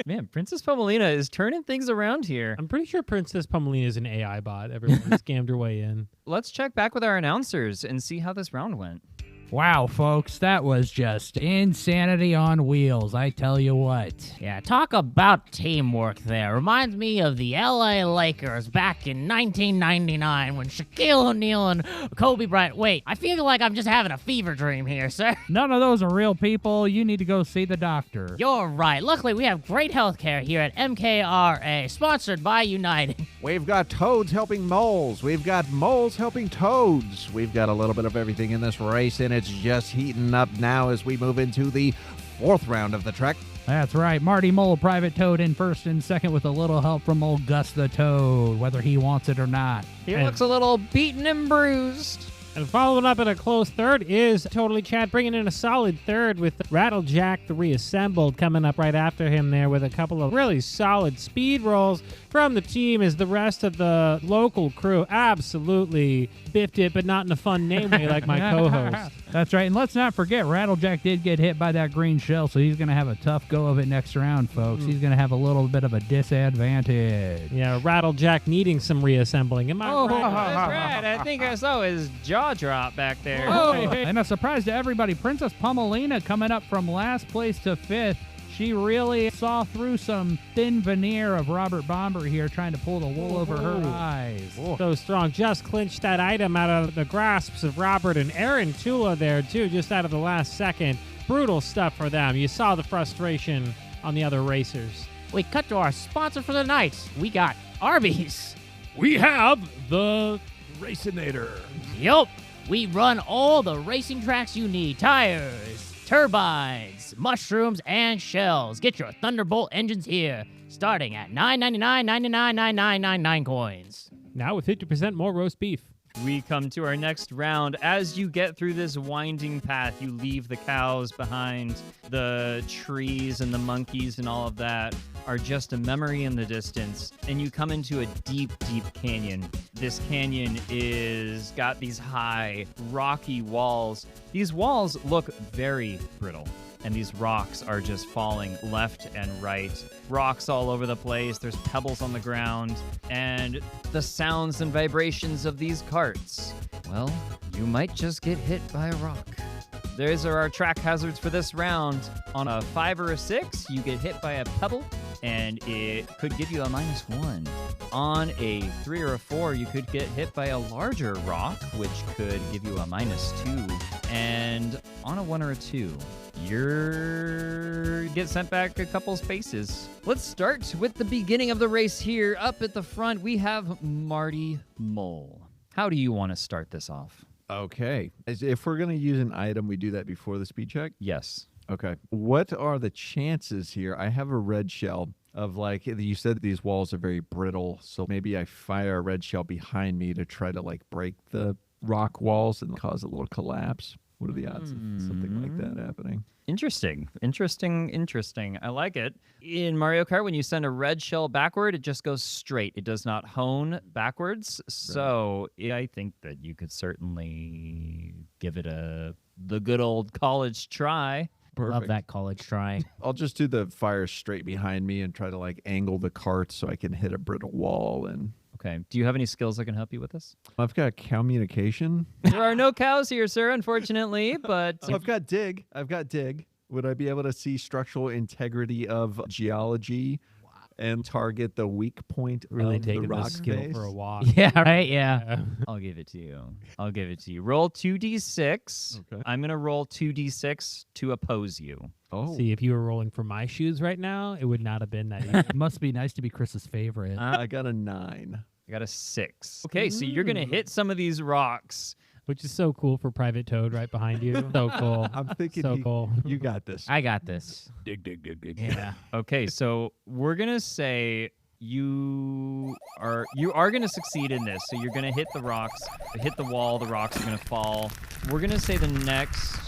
S2: Man, Princess Pumelina is turning things around here.
S3: I'm pretty sure Princess Pumelina is an AI bot. Everyone scammed her way in.
S2: Let's check back with our announcers and see how this round went.
S4: Wow, folks, that was just insanity on wheels. I tell you what.
S6: Yeah, talk about teamwork there. Reminds me of the LA Lakers back in 1999 when Shaquille O'Neal and Kobe Bryant. Wait, I feel like I'm just having a fever dream here, sir.
S4: None of those are real people. You need to go see the doctor.
S6: You're right. Luckily, we have great healthcare here at MKRA, sponsored by United.
S5: We've got toads helping moles. We've got moles helping toads. We've got a little bit of everything in this race, and it's just heating up now as we move into the 4th round of the trek.
S4: That's right. Marty Mole, Private Toad in first and second with a little help from old Gus the Toad, whether he wants it or not.
S2: He looks a little beaten and bruised.
S3: And following up in a close third is Totally Chad, bringing in a solid third with Rattlejack the Reassembled coming up right after him there with a couple of really solid speed rolls from the team as the rest of the local crew absolutely biffed it, but not in a fun name way like my co-host.
S4: That's right. And let's not forget, Rattlejack did get hit by that green shell, so he's going to have a tough go of it next round, folks. He's going to have a little bit of a disadvantage.
S3: Yeah, Rattlejack needing some reassembling. Am I right?
S2: That's right. I think I saw his jaw drop back there.
S4: Oh, and a surprise to everybody, Princess Pumelina coming up from last place to 5th. She really saw through some thin veneer of Robert Bomber here, trying to pull the wool over her eyes.
S3: So strong. Just clinched that item out of the grasps of Robert and Aaron Tula there, too, just out of the last second. Brutal stuff for them. You saw the frustration on the other racers.
S6: We cut to our sponsor for the night. We got Arby's.
S3: We have the
S5: Racinator.
S6: Yup. We run all the racing tracks you need. Tires, turbines, mushrooms, and shells. Get your Thunderbolt engines here, starting at $9.99 coins.
S3: now with 50% more roast beef.
S2: We come to our next round. As you get through this winding path, you leave the cows behind. The trees and the monkeys and all of that are just a memory in the distance. And you come into a deep, deep canyon. This canyon is got these high, rocky walls. These walls look very brittle. And these rocks are just falling left and right. Rocks all over the place. There's pebbles on the ground. And the sounds and vibrations of these carts. Well, you might just get hit by a rock. Those are our track hazards for this round. On a 5 or a 6, you get hit by a pebble, and it could give you a -1. On a 3 or a 4, you could get hit by a larger rock, which could give you a -2. And on a 1 or a 2, you get sent back a couple spaces. Let's start with the beginning of the race here. Up at the front, we have Marty Mole. How do you want to start this off?
S5: Okay. If we're going to use an item, we do that before the speed check?
S2: Yes.
S5: Okay. What are the chances here? I have a red shell of, like, you said these walls are very brittle, so maybe I fire a red shell behind me to try to, like, break the rock walls and cause a little collapse. What are the odds of something like that happening?
S2: Interesting. I like it. In Mario Kart, when you send a red shell backward, it just goes straight. It does not hone backwards. So I think that you could certainly give it the good old college try.
S5: Perfect.
S6: Love that college try.
S5: I'll just do the fire straight behind me and try to, like, angle the cart so I can hit a brittle wall. And
S2: Okay. Do you have any skills that can help you with this?
S5: I've got communication.
S2: There are no cows here, sir, unfortunately, but
S5: I've got dig. Would I be able to see structural integrity of geology and target the weak point
S3: Really
S5: of the
S3: taking
S5: rock
S3: this skill
S5: face?
S3: for a walk.
S6: Yeah, right? Yeah.
S2: I'll give it to you. Roll 2d6.
S5: Okay.
S2: I'm going to roll 2d6 to oppose you.
S5: Oh,
S3: See, if you were rolling for my shoes right now, it would not have been that easy.
S4: It must be nice to be Chris's favorite.
S5: I got a 9.
S2: I got a 6. Okay, so you're going to hit some of these rocks.
S3: Which is so cool for Private Toad right behind you. So cool.
S5: I'm thinking
S3: So cool.
S5: you got this.
S6: I got this.
S5: Dig.
S6: Yeah.
S2: Okay, so we're going to say you are going to succeed in this. So you're going to hit the rocks, hit the wall, the rocks are going to fall. We're going to say the next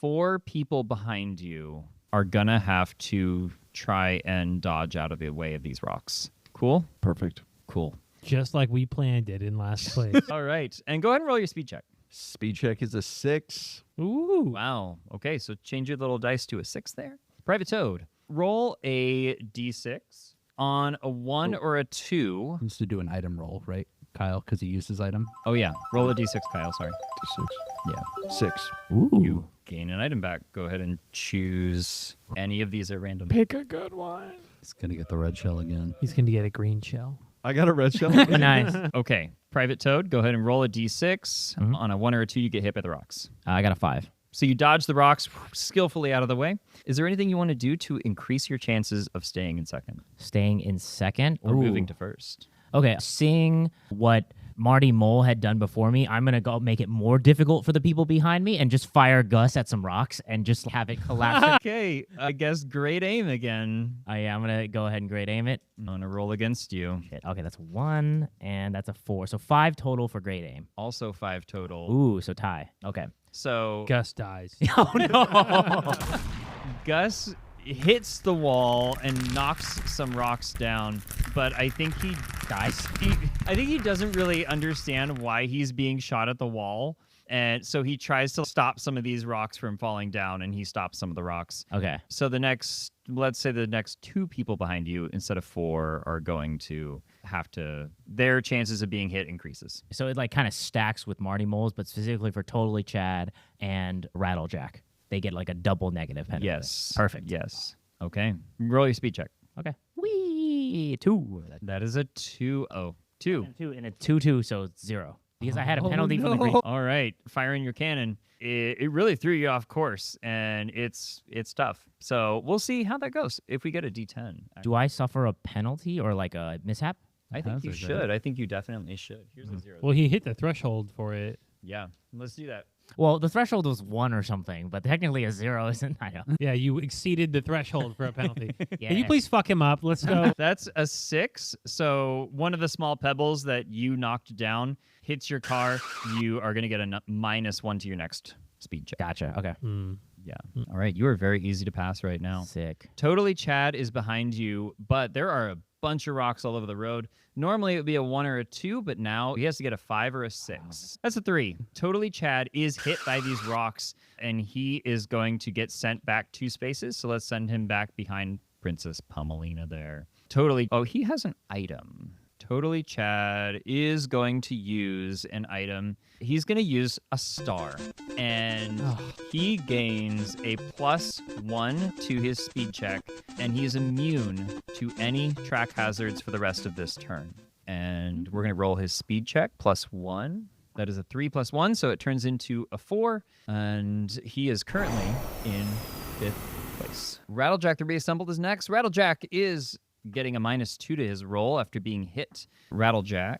S2: 4 people behind you are going to have to try and dodge out of the way of these rocks. Cool?
S5: Perfect.
S2: Cool.
S3: Just like we planned it in last place.
S2: All right. And go ahead and roll your speed check.
S5: Speed check is a 6.
S3: Ooh.
S2: Wow. Okay, so change your little dice to a 6 there. Private Toad, roll a d6 on a 1 or a 2.
S4: He needs to do an item roll, right, Kyle? Because he used his item.
S2: Oh, yeah. Roll a d6, Kyle. Sorry.
S5: D6.
S2: Yeah.
S5: 6.
S4: Ooh.
S2: You gain an item back. Go ahead and choose any of these at random.
S5: Pick a good one.
S4: He's gonna get the red shell again.
S3: He's going to get a green shell.
S5: I got a red shell.
S6: Nice.
S2: Okay. Private Toad, go ahead and roll a d6.
S6: Mhm.
S2: On a 1 or a 2, you get hit by the rocks.
S6: I got a 5.
S2: So you dodge the rocks skillfully out of the way. Is there anything you want to do to increase your chances of staying in second
S6: Staying in second.
S2: or moving
S6: Ooh.
S2: to first?
S6: Okay, seeing what Marty Mole had done before me, I'm going to go make it more difficult for the people behind me and just fire Gus at some rocks and just have it collapse.
S2: Okay, I guess great aim again.
S6: Oh, yeah, I'm going to go ahead and grade aim it.
S2: I'm going to roll against you.
S6: Shit. Okay, that's 1, and that's a 4. So 5 total for grade aim.
S2: Also 5 total.
S6: Ooh, so tie. Okay.
S2: So
S3: Gus dies.
S6: Oh, no.
S2: Gus hits the wall and knocks some rocks down, but I think he dies. I think he doesn't really understand why he's being shot at the wall. And so he tries to stop some of these rocks from falling down, and he stops some of the rocks.
S6: Okay.
S2: So let's say the next 2 people behind you instead of 4 are going to have to, their chances of being hit increases.
S6: So it like kind of stacks with Marty Moles, but specifically for Totally Chad and Rattlejack. They get like a double negative penalty.
S2: Yes.
S6: Perfect.
S2: Yes. Okay. Roll your speed check.
S6: Okay. Wee 2.
S2: That is a 2-0. 2.
S6: 2 and a 2-2, so it's 0. Because I had a penalty from the green.
S2: All right, firing your cannon. It really threw you off course, and it's tough. So we'll see how that goes if we get a D10.
S6: Do I suffer a penalty or like a mishap?
S2: I think you
S4: Hazard,
S2: should. I think you definitely should. Here's a 0.
S3: Well, he hit the threshold for it.
S2: Yeah, let's do that.
S6: Well, the threshold was 1 or something, but technically a 0 isn't. I know.
S3: Yeah, you exceeded the threshold for a penalty.
S6: Yeah.
S3: Can you please fuck him up? Let's go.
S2: That's a 6. So one of the small pebbles that you knocked down hits your car. You are going to get a -1 to your next speed check.
S6: Gotcha. Okay.
S3: Hmm.
S2: Yeah. All right, you are very easy to pass right now.
S6: Sick.
S2: Totally Chad is behind you, but there are a bunch of rocks all over the road. Normally it would be a 1 or a 2, but now he has to get a 5 or a 6. That's a 3. Totally Chad is hit by these rocks, and he is going to get sent back 2 spaces. So let's send him back behind Princess Pumelina there. Totally. Oh, he has an item. Totally Chad is going to use an item. He's going to use a star, and he gains a +1 to his speed check, and he is immune to any track hazards for the rest of this turn. And we're going to roll his speed check +1. That is a 3 + 1, so it turns into a 4, and he is currently in 5th place. Rattlejack the Reassembled is next. Rattlejack is getting a -2 to his roll after being hit. Rattlejack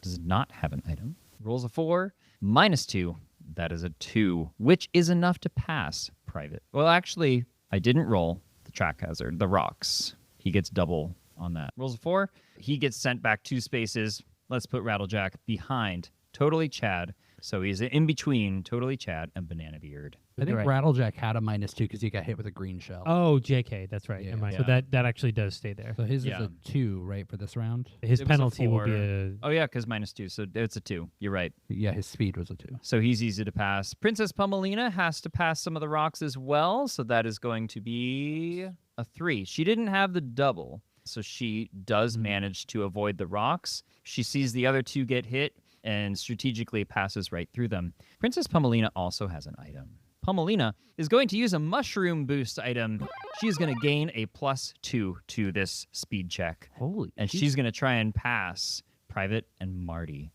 S2: does not have an item. Rolls a 4, -2. That is a 2, which is enough to pass Private. Well, actually, I didn't roll the track hazard, the rocks. He gets double on that. Rolls a 4. He gets sent back 2 spaces. Let's put Rattlejack behind Totally Chad. So he's in between Totally Chad and Banana Beard.
S4: I think
S6: Right.
S4: Rattlejack had a -2 because he got hit with a green shell.
S3: Oh, JK, that's right.
S4: Yeah.
S3: Never mind.
S2: Yeah.
S3: So that actually does stay there.
S4: So his
S2: Yeah.
S4: is a 2, right, for this round?
S3: His
S2: It was a
S3: penalty will
S2: 4.
S3: be a.
S2: Oh, yeah, because -2. So it's a 2. You're right.
S4: Yeah, his speed was a 2.
S2: So he's easy to pass. Princess Pumelina has to pass some of the rocks as well. So that is going to be a 3. She didn't have the double. So she does manage to avoid the rocks. She sees the other 2 get hit and strategically passes right through them. Princess Pumelina also has an item. Pumelina is going to use a mushroom boost item. She's going to gain a +2 to this speed check.
S6: Holy.
S2: And she's going to try and pass Private and Marty.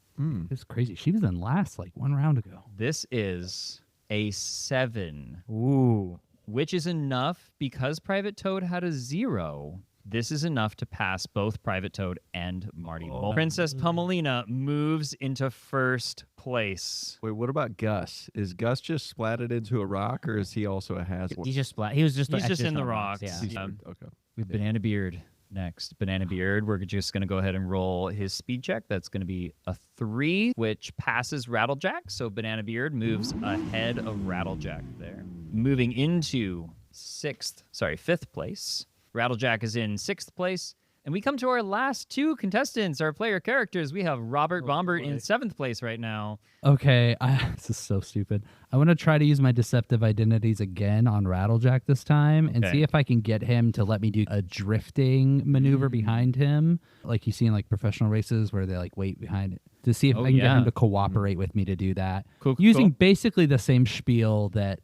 S4: It's crazy. She was in last like 1 round ago.
S2: This is a 7,
S6: Ooh.
S2: which is enough because Private Toad had a 0. This is enough to pass both Private Toad and Marty Mole. Princess Pumelina moves into 1st place.
S5: Wait, what about Gus? Is Gus just splatted into a rock, or is he also a hazard?
S6: He's just splat. He was just.
S2: He's just in
S6: on
S2: the rocks.
S6: Yeah.
S5: He's-
S2: Yeah.
S5: Okay.
S2: With Banana Beard next. Banana Beard, we're just going to go ahead and roll his speed check. That's going to be a 3, which passes Rattlejack. So Banana Beard moves ahead of Rattlejack there. Moving into 5th place. Rattlejack is in 6th place. And we come to our last two contestants, our player characters. We have Robert Bombert in 7th place right now.
S4: Okay, this is so stupid. I want to try to use my deceptive identities again on Rattlejack this time and see if I can get him to let me do a drifting maneuver behind him, like you see in like professional races where they like wait behind it, to see if I can get him to cooperate with me to do that.
S2: Cool,
S4: using basically the same spiel that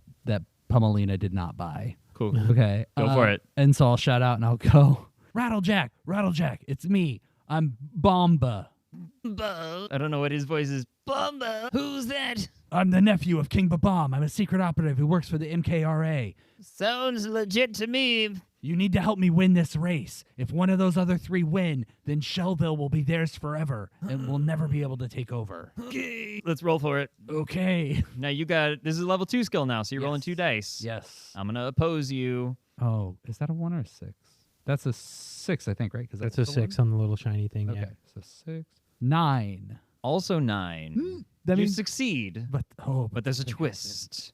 S4: Pumelina did not buy.
S2: Cool.
S4: Okay.
S2: Go for it.
S4: And so I'll shout out and I'll go, Rattlejack, it's me. I'm Bomba.
S2: I don't know what his voice is. Bomba, who's that?
S4: I'm the nephew of King Babam. I'm a secret operative who works for the MKRA.
S2: Sounds legit to me.
S4: You need to help me win this race. If one of those other 3 win, then Shellville will be theirs forever, and we'll never be able to take over.
S2: Okay. Let's roll for it.
S4: Okay.
S2: Now this is a level 2 skill now, so you're rolling 2 dice.
S4: Yes.
S2: I'm going to oppose you.
S4: Oh, is that a 1 or a 6? That's a 6, I think, right? Because
S3: That's a 6 on the little shiny thing.
S4: Okay,
S3: Yeah.
S4: so 6. 9.
S2: Also 9.
S4: That
S2: you
S4: means
S2: succeed,
S4: but
S2: there's a twist.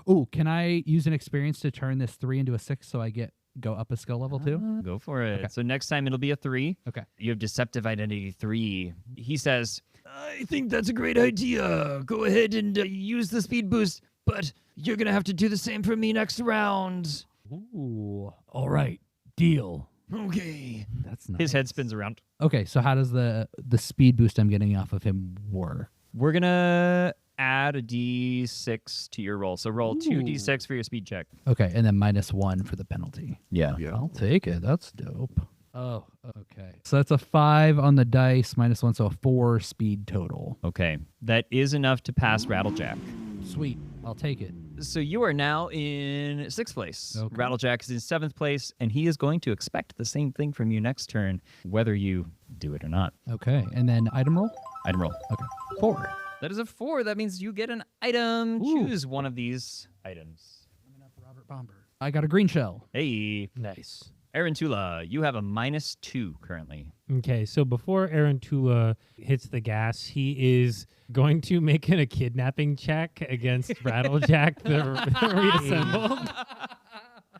S4: Oh, can I use an experience to turn this 3 into a 6 so I go up a skill level 2?
S2: Go for it.
S4: Okay.
S2: So next time it'll be a 3.
S4: Okay.
S2: You have deceptive identity 3. He says, I think that's a great idea. Go ahead and use the speed boost, but you're going to have to do the same for me next round.
S4: Ooh. All right. Deal.
S2: Okay.
S4: That's nice.
S2: His head spins around.
S4: Okay, so how does the speed boost I'm getting off of him work?
S2: We're going to add a d6 to your roll. So roll 2d6 for your speed check.
S4: Okay, and then -1 for the penalty.
S2: Yeah.
S4: I'll take it. That's dope. Oh, okay. So that's a 5 on the dice, -1, so a 4 speed total.
S2: Okay. That is enough to pass Rattlejack.
S4: Sweet. I'll take it.
S2: So you are now in 6th place.
S4: Okay.
S2: Rattlejack is in 7th place, and he is going to expect the same thing from you next turn, whether you do it or not.
S4: Okay, and then item roll?
S2: Item roll.
S4: Okay. 4.
S2: That is a 4. That means you get an item.
S4: Ooh.
S2: Choose one of these items.
S4: Robert Bomber. I got a green shell.
S2: Hey,
S3: Nice.
S2: Aaron Tula, you have a -2 currently.
S3: Okay, so before Aaron Tula hits the gas, he is going to make a kidnapping check against Rattlejack, the reassembled.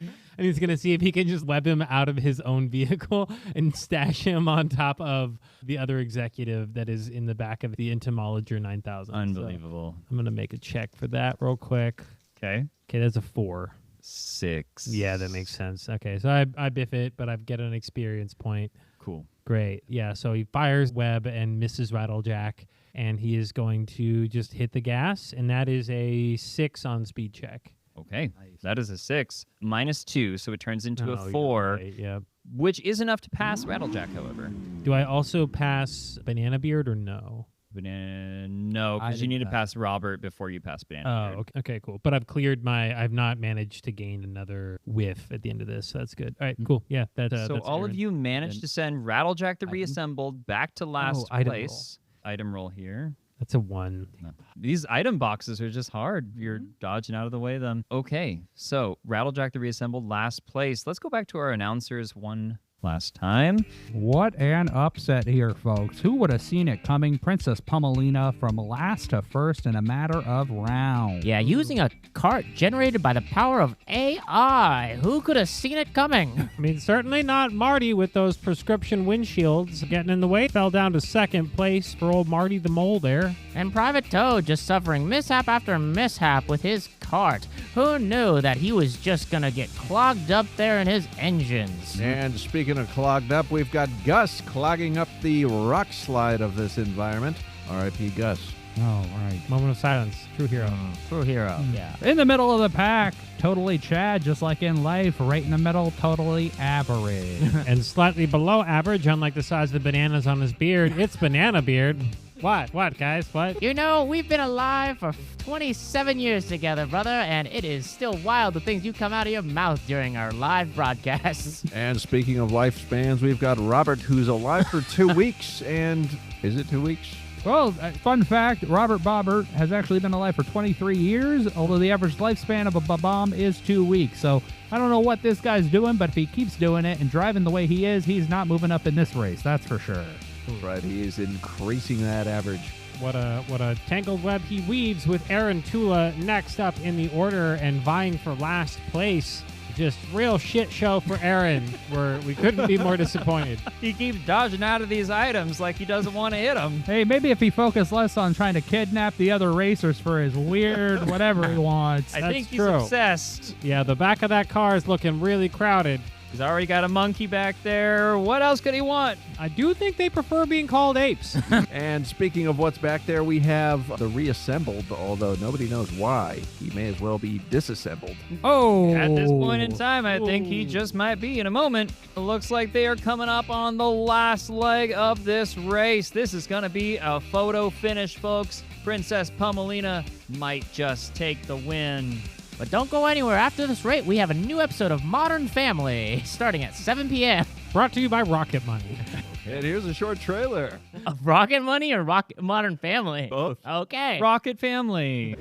S3: And he's going to see if he can just web him out of his own vehicle and stash him on top of the other executive that is in the back of the Entomologer 9000.
S2: Unbelievable.
S3: So I'm going to make a check for that real quick.
S2: Okay.
S3: Okay, that's a 4.
S2: 6.
S3: Yeah, that makes sense. Okay, so I biff it, but I get an experience point.
S2: Cool.
S3: Great. Yeah, so he fires Web and misses Rattlejack, and he is going to just hit the gas, and that is a 6 on speed check.
S2: Okay. That is a 6. -2, so it turns into a
S3: Oh,
S2: 4,
S3: right, yeah.
S2: which is enough to pass Rattlejack, however.
S3: Do I also pass Banana Beard or no?
S2: No, because you need to pass Robert before you pass Banana.
S3: Oh, okay, cool. But I've not managed to gain another whiff at the end of this, so that's good. All right, cool. Yeah,
S2: So
S3: that's
S2: all
S3: Aaron.
S2: of you managed to send Rattlejack the Reassembled back to last
S3: item
S2: place. Item roll here.
S3: That's a 1.
S2: No. These item boxes are just hard. You're dodging out of the way of them. Okay, so Rattlejack the Reassembled, last place. Let's go back to our announcers one last time.
S4: What an upset here, folks. Who would have seen it coming? Princess Pumelina from last to first in a matter of rounds.
S6: Yeah, using a cart generated by the power of AI. Who could have seen it coming?
S3: I mean, certainly not Marty with those prescription windshields getting in the way. Fell down to 2nd place for old Marty the Mole there.
S6: And Private Toad just suffering mishap after mishap with his cart. Who knew that he was just gonna get clogged up there in his engines?
S5: And speaking of clogged up, we've got Gus clogging up the rock slide of this environment. R.I.P. Gus.
S4: Oh, right.
S3: Moment of silence. True hero.
S6: True hero, yeah.
S4: In the middle of the pack, totally Chad, just like in life. Right in the middle, totally average.
S3: And slightly below average, unlike the size of the bananas on his beard, it's Banana Beard. What, guys? What?
S6: You know, we've been alive for 27 years together, brother, and it is still wild the things you come out of your mouth during our live broadcasts.
S5: And speaking of lifespans, we've got Robert, who's alive for 2 weeks. And is it 2 weeks?
S4: Well, fun fact, Robert Bobbert has actually been alive for 23 years, although the average lifespan of a babam is 2 weeks. So I don't know what this guy's doing, but if he keeps doing it and driving the way he is, he's not moving up in this race, that's for sure.
S5: That's right. He is increasing that average.
S3: What a tangled web he weaves with Aaron Tula next up in the order and vying for last place. Just real shit show for Aaron, where we couldn't be more disappointed.
S2: He keeps dodging out of these items like he doesn't want to hit them.
S1: Hey, maybe if he focused less on trying to kidnap the other racers for his weird whatever he wants.
S2: I think he's
S3: true.
S2: obsessed.
S3: Yeah, the back of that car is looking really crowded.
S2: He's already got a monkey back there. What else could he want?
S3: I do think they prefer being called apes.
S5: And speaking of what's back there, we have the reassembled, although nobody knows why. He may as well be disassembled.
S3: Oh.
S2: At this point in time, I think he just might be in a moment. It looks like they are coming up on the last leg of this race. This is going to be a photo finish, folks. Princess Pumelina might just take the win.
S6: But don't go anywhere. After this rate, we have a new episode of Modern Family starting at 7 p.m.
S3: Brought to you by Rocket Money.
S5: And here's a short trailer.
S6: Of Rocket Money or Modern Family?
S5: Both.
S6: Okay.
S2: Rocket Family.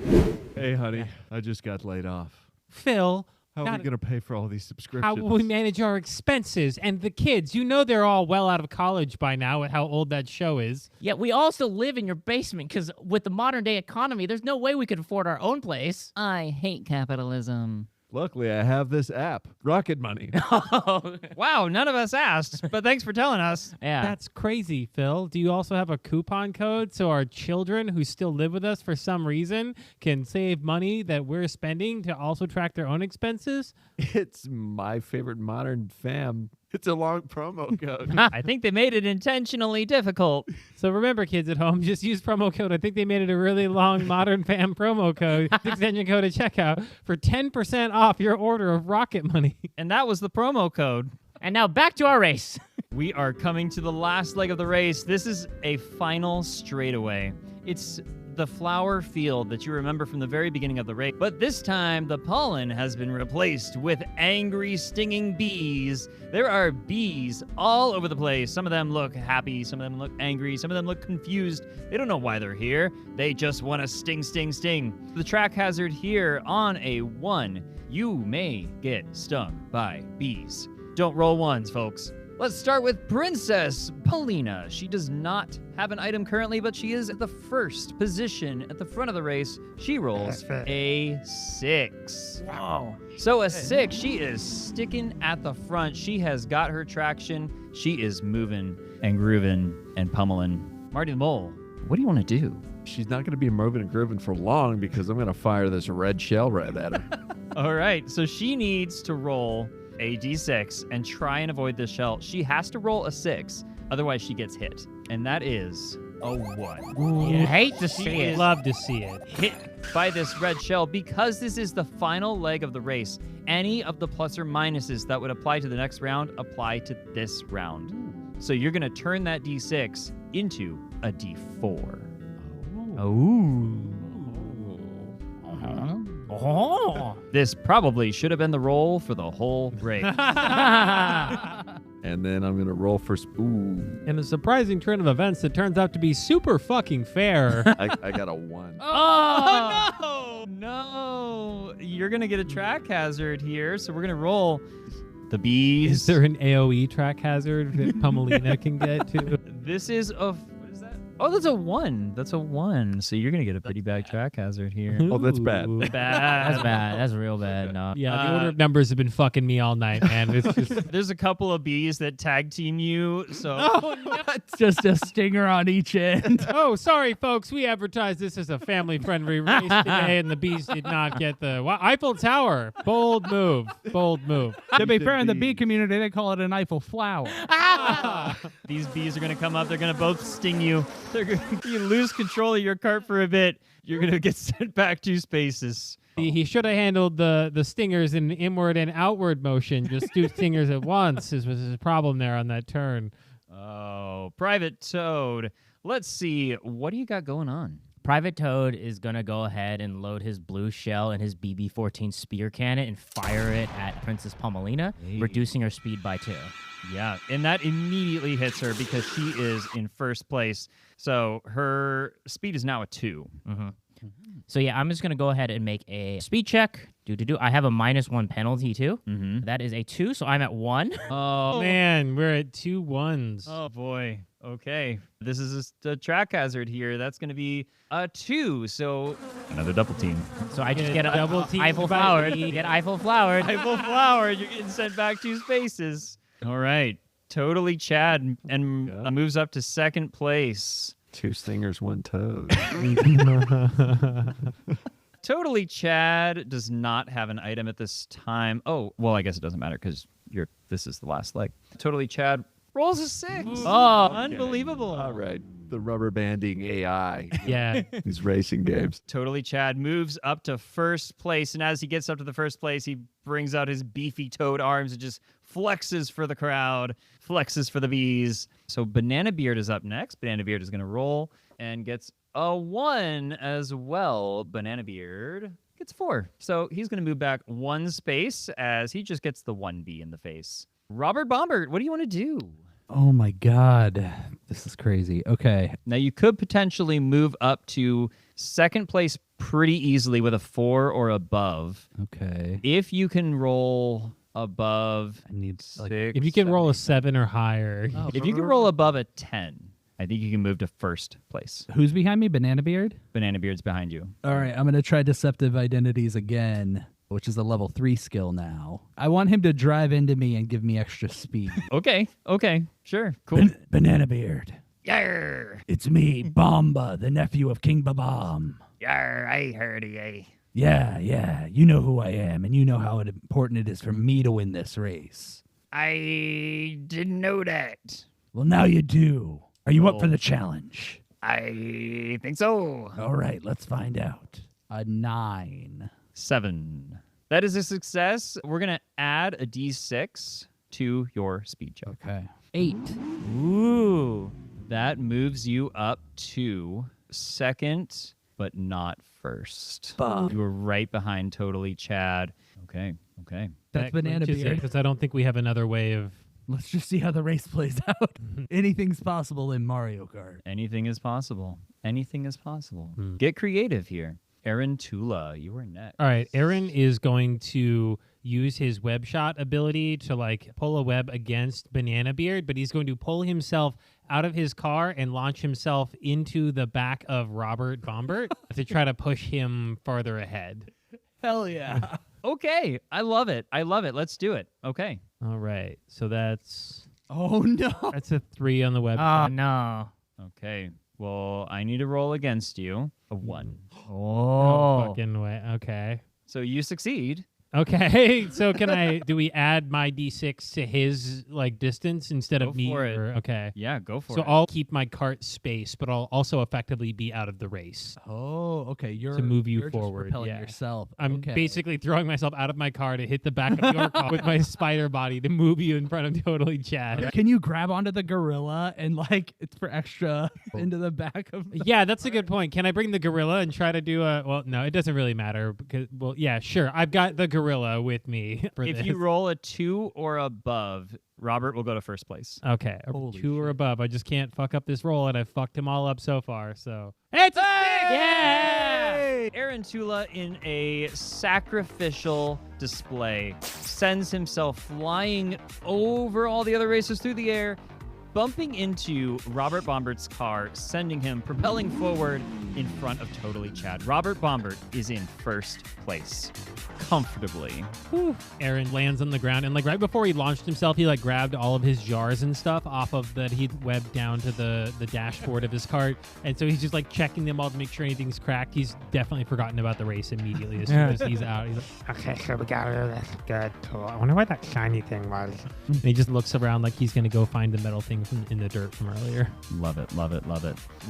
S5: Hey, honey, I just got laid off.
S3: Phil,
S5: How are we going to pay for all these subscriptions?
S3: how will we manage our expenses? And the kids, you know they're all well out of college by now with how old that show is.
S6: Yeah, we all still live in your basement because with the modern day economy, there's no way we could afford our own place.
S2: I hate capitalism.
S5: Luckily, I have this app, Rocket Money.
S2: Wow, none of us asked, but thanks for telling us.
S6: Yeah.
S3: That's crazy, Phil. Do you also have a coupon code so our children who still live with us for some reason can save money that we're spending to also track their own expenses?
S5: It's my favorite modern fam. It's a long promo code.
S2: I think they made it intentionally difficult.
S3: So remember, kids at home, just use promo code. I think they made it a really long Modern Fam promo code. Extension code at checkout for 10% off your order of Rocket Money.
S2: And that was the promo code.
S6: And now back to our race.
S2: We are coming to the last leg of the race. This is a final straightaway. It's the flower field that you remember from the very beginning of the race. But this time, the pollen has been replaced with angry, stinging bees. There are bees all over the place. Some of them look happy. Some of them look angry. Some of them look confused. They don't know why they're here. They just want to sting, sting, sting. The track hazard here on a 1. You may get stung by bees. Don't roll ones, folks. Let's start with Princess Pumelina. She does not have an item currently, but she is at the first position at the front of the race. She rolls a 6.
S6: Wow.
S2: So a 6, she is sticking at the front. She has got her traction. She is moving and grooving and pummeling. Marty the Mole, what do you want to do?
S5: She's not going to be moving and grooving for long because I'm going to fire this red shell right at her.
S2: All right, so she needs to roll a d6 and try and avoid this shell. She has to roll a 6, otherwise she gets hit. And that is a 1.
S6: You hate to see
S2: She
S6: it.
S2: is
S3: Love to see it.
S2: hit by this red shell. Because this is the final leg of the race, any of the plus or minuses that would apply to the next round apply to this round. So you're going to turn that d6 into a d4.
S6: Oh.
S2: This probably should have been the roll for the whole race.
S5: And then I'm going to roll for... Ooh,
S3: In a surprising turn of events that turns out to be super fucking fair.
S5: I got a 1.
S2: Oh, no. You're going to get a track hazard here, so we're going to roll the bees.
S3: Is there an AoE track hazard that Pumelina can get to?
S2: This is a... What is that? Oh, that's a 1. That's a 1. So you're going to get a pretty bad track hazard here.
S5: Oh, that's bad.
S3: Ooh.
S6: That's
S2: Bad.
S6: bad. That's real bad. No.
S3: Yeah, the order of numbers have been fucking me all night, man. It's just...
S2: There's a couple of bees that tag team you, so...
S1: It's just a stinger on each end.
S3: Oh, sorry, folks. We advertised this as a family-friendly race today, and the bees did not get the Eiffel Tower. Bold move. Bold move.
S1: To be fair, in the bee community, they call it an Eiffel flower.
S2: These bees are going to come up. They're going to both sting you. You lose control of your cart for a bit. You're going to get sent back 2 spaces.
S3: He should have handled the stingers in inward and outward motion. Just do stingers at once was his problem there on that turn.
S2: Oh, Private Toad. Let's see. What do you got going on?
S6: Private Toad is going to go ahead and load his blue shell and his BB-14 spear cannon and fire it at Princess Pumelina, reducing her speed by 2.
S2: Yeah, and that immediately hits her because she is in first place. So her speed is now a 2.
S6: Mm-hmm. So yeah, I'm just going to go ahead and make a speed check. I have a -1 penalty too.
S2: Mm-hmm.
S6: That is a 2, so I'm at 1.
S2: Oh,
S3: Man, we're at 2 1s.
S2: Oh, boy. Okay. This is just a track hazard here. That's going to be a 2. So another double team.
S6: So I just
S3: Get
S6: get a
S3: double teamed
S6: Eiffel
S3: by
S6: flowered.
S3: me.
S6: Get Eiffel flowered.
S2: Eiffel Flower, you're getting sent back 2 spaces. All right. Totally Chad and moves up to second place.
S5: 2 stingers, 1 toad.
S2: Totally Chad does not have an item at this time. Oh, well, I guess it doesn't matter because this is the last leg. Totally Chad rolls a 6. Oh, unbelievable.
S5: All right. The rubber banding AI.
S3: Yeah.
S5: These racing games.
S2: Totally Chad moves up to first place, and as he gets up to the first place, he brings out his beefy toad arms and just flexes for the crowd, flexes for the bees. So Banana Beard is up next. Banana Beard is going to roll and gets a 1 as well. Banana Beard gets 4. So he's going to move back 1 space as he just gets the 1B in the face. Robert Bombert, what do you want to do?
S4: Oh my God. This is crazy. Okay.
S2: Now, you could potentially move up to second place pretty easily with a 4 or above.
S4: Okay.
S2: If you can roll above
S4: I need like
S2: 6,
S3: If you can roll a
S2: 7,
S3: 7 or higher.
S2: if you can roll above a 10, I think you can move to first place.
S4: Who's behind me? Banana Beard?
S2: Banana Beard's behind you.
S4: All right, I'm going to try Deceptive Identities again, which is a level 3 skill now. I want him to drive into me and give me extra speed.
S2: Okay, sure, cool.
S4: Banana Beard.
S2: Yarr,
S4: It's me, Bomba, the nephew of King Babam.
S2: yarr, I heard you.
S4: Yeah, you know who I am, and you know how important it is for me to win this race.
S2: I didn't know that.
S4: Well, now you do. Are you up for the challenge?
S2: I think so.
S4: All right, let's find out. A 9.
S2: 7. That is a success. We're going to add a D6 to your speed check.
S4: Okay. 8.
S2: Ooh. That moves you up to second, but not first.
S4: Fuck.
S2: You were right behind Totally Chad. Okay.
S4: That's Banana Beard.
S3: Because I don't think we have another way of.
S4: Let's just see how the race plays out. Anything's possible in Mario Kart.
S2: Anything is possible.
S3: Hmm.
S2: Get creative here. Aaron Tula, you are next.
S3: All right, Aaron is going to use his web shot ability to like pull a web against Banana Beard, but he's going to pull himself out of his car and launch himself into the back of Robert Bombert to try to push him farther ahead.
S4: Hell yeah.
S2: Okay. I love it. Let's do it. Okay.
S3: All right, so that's
S4: Oh, no.
S3: a 3 on the web.
S6: Oh no.
S2: Okay. Well, I need to roll against you. A 1.
S3: No
S6: Oh.
S3: fucking way. Okay.
S2: So you succeed.
S3: Okay, so do we add my D6 to his like distance instead
S2: Go
S3: of me?
S2: for it.
S3: Okay.
S2: Yeah, go for
S3: So
S2: it.
S3: I'll keep my cart space, but I'll also effectively be out of the race.
S4: Oh, okay. You're
S3: move you
S4: you're
S3: forward,
S4: Just propelling
S3: yeah.
S4: yourself.
S3: I'm
S4: okay.
S3: basically throwing myself out of my car to hit the back of your car with my spider body to move you in front of Totally Chad.
S4: Can you grab onto the gorilla and like it's for extra into the back of? The...
S3: Yeah, that's a good point. Can I bring the gorilla and try to do a? Well, no, it doesn't really matter because yeah, sure. I've got the gorilla with me for
S2: If
S3: this.
S2: you roll a 2 or above, Robert will go to first place.
S3: Okay, a
S4: Holy
S3: 2 or
S4: shit.
S3: above. I just can't fuck up this roll, and I've fucked him all up so far. So it's a 6! Yeah.
S2: Aaron Tula, in a sacrificial display, sends himself flying over all the other racers through the air, bumping into Robert Bombert's car, sending him propelling forward in front of Totally Chad. Robert Bombert is in first place, comfortably.
S3: Aaron lands on the ground, and like right before he launched himself, he like grabbed all of his jars and stuff off of that he'd webbed down to the dashboard of his cart, and so he's just like checking them all to make sure anything's cracked. He's definitely forgotten about the race immediately as soon as he's out. He's like, okay, so we got it. That's good. Cool. I wonder what that shiny thing was. And he just looks around like he's gonna go find the metal thing in the dirt from earlier.
S2: Love it.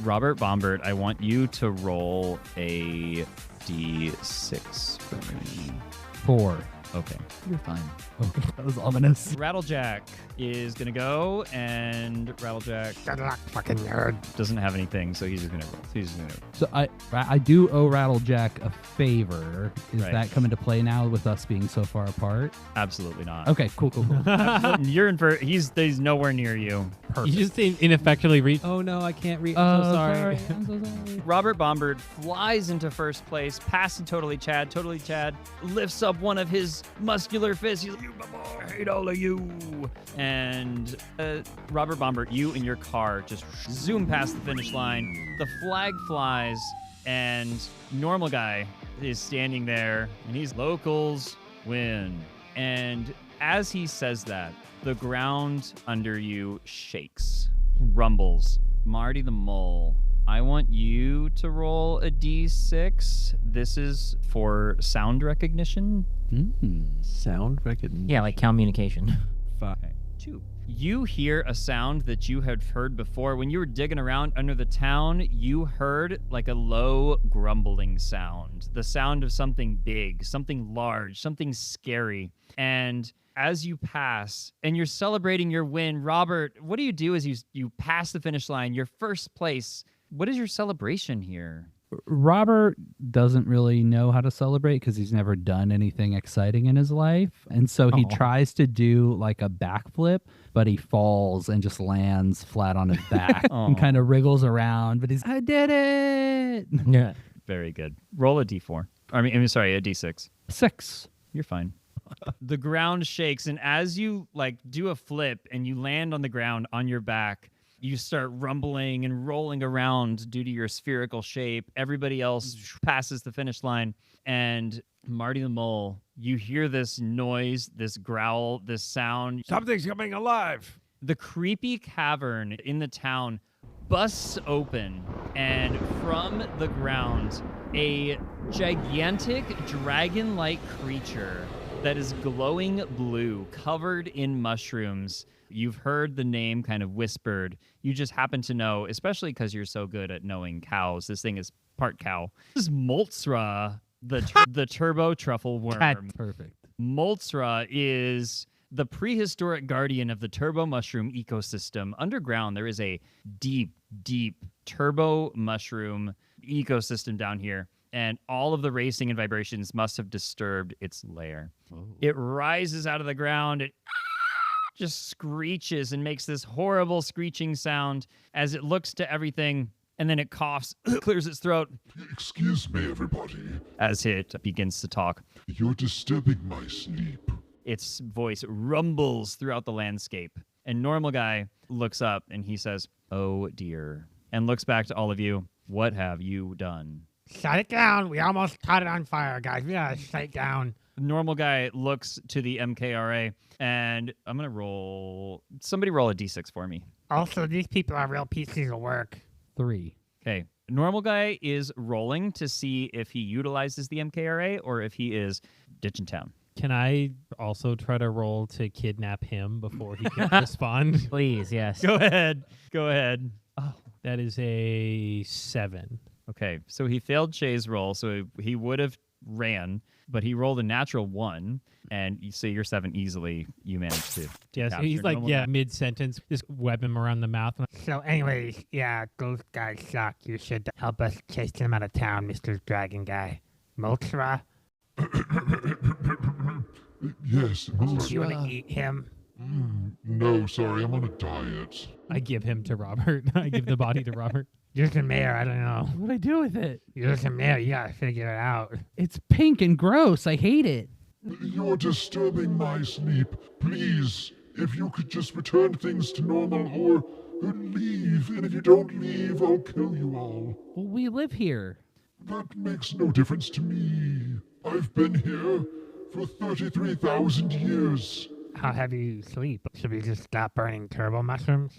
S2: Robert Bombert, I want you to roll a D6 for me.
S4: 4.
S2: Okay, you're fine.
S4: Okay, that was ominous.
S2: Rattlejack is gonna go, and Rattlejack
S1: Good luck, fucking nerd.
S2: doesn't have anything, so he's just gonna roll.
S4: So I do owe Rattlejack a favor. Is
S2: Right.
S4: that come into play now with us being so far apart?
S2: Absolutely not.
S4: Okay, cool.
S2: You're in for. He's nowhere near you.
S3: You just ineffectually reach. Oh no, I can't reach. I'm so sorry.
S4: I'm so sorry.
S2: Robert Bombert flies into first place, passing Totally Chad. Totally Chad lifts up one of his this muscular fist. He's like, "You before, I hate all of you." And Robert Bombert, you and your car just zoom past the finish line. The flag flies, and normal guy is standing there, and he's locals win. And as he says that, the ground under you shakes, rumbles. Marty the Mole, I want you to roll a d6. This is for sound recognition.
S5: Sound recognition.
S6: Yeah, like communication.
S2: 5. 2. You hear a sound that you had heard before. When you were digging around under the town, you heard like a low grumbling sound. The sound of something big, something large, something scary. And as you pass and you're celebrating your win, Robert, what do you do as you pass the finish line, your first place? What is your celebration here?
S4: Robert doesn't really know how to celebrate because he's never done anything exciting in his life. And so he tries to do like a backflip, but he falls and just lands flat on his back and kind of wriggles around. But I did it.
S6: Yeah.
S2: Very good. Roll a d4. I mean, sorry, a d6.
S4: 6.
S2: You're fine. The ground shakes, and as you like do a flip and you land on the ground on your back, you start rumbling and rolling around due to your spherical shape. Everybody else passes the finish line, and Marty the Mole, you hear this noise, this growl, this sound.
S5: Something's coming alive.
S2: The creepy cavern in the town busts open, and from the ground, a gigantic dragon-like creature that is glowing blue, covered in mushrooms. You've heard the name kind of whispered. You just happen to know, especially because you're so good at knowing cows. This thing is part cow. This is Moltzra, the turbo truffle worm.
S4: That's perfect.
S2: Moltzra is the prehistoric guardian of the turbo mushroom ecosystem. Underground, there is a deep, deep turbo mushroom ecosystem down here, and all of the racing and vibrations must have disturbed its lair. It rises out of the ground. It just screeches and makes this horrible screeching sound as it looks to everything, and then it coughs, clears its throat.
S7: Excuse me, everybody.
S2: As it begins to talk.
S7: You're disturbing my sleep.
S2: Its voice rumbles throughout the landscape. And Normal Guy looks up and he says, "Oh dear," and looks back to all of you. What have you done?
S3: Shut it down. We almost caught it on fire, guys. We gotta shut it down.
S2: Normal Guy looks to the MKRA, and I'm going to roll... Somebody roll a d6 for me.
S3: Also, these people are real pieces of work.
S4: 3.
S2: Okay. Normal Guy is rolling to see if he utilizes the MKRA or if he is ditching town.
S3: Can I also try to roll to kidnap him before he can respond?
S6: Please, yes.
S2: Go ahead. Go ahead.
S3: Oh, that is a 7.
S2: Okay. So he failed Shay's roll, so he would have ran, but he rolled a natural 1, and you say you're 7 easily. You managed to.
S3: Yeah, so
S2: capture
S3: he's like,
S2: Normal Guy.
S3: mid-sentence, just web him around the mouth. So anyways, yeah, those guys suck. You should help us chase them out of town, Mr. Dragon Guy. Moltra,
S7: Yes,
S3: do you want to eat him?
S7: No, sorry, I'm on a diet.
S3: I give him to Robert. I give the body to Robert. You're the mayor. I don't know.
S4: What do I do with it?
S3: You're the mayor. You gotta figure it out.
S4: It's pink and gross. I hate it.
S7: You're disturbing my sleep. Please, if you could just return things to normal or leave. And if you don't leave, I'll kill you all.
S4: Well, we live here.
S7: That makes no difference to me. I've been here for 33,000 years.
S3: How heavy you sleep? Should we just stop burning turbo mushrooms?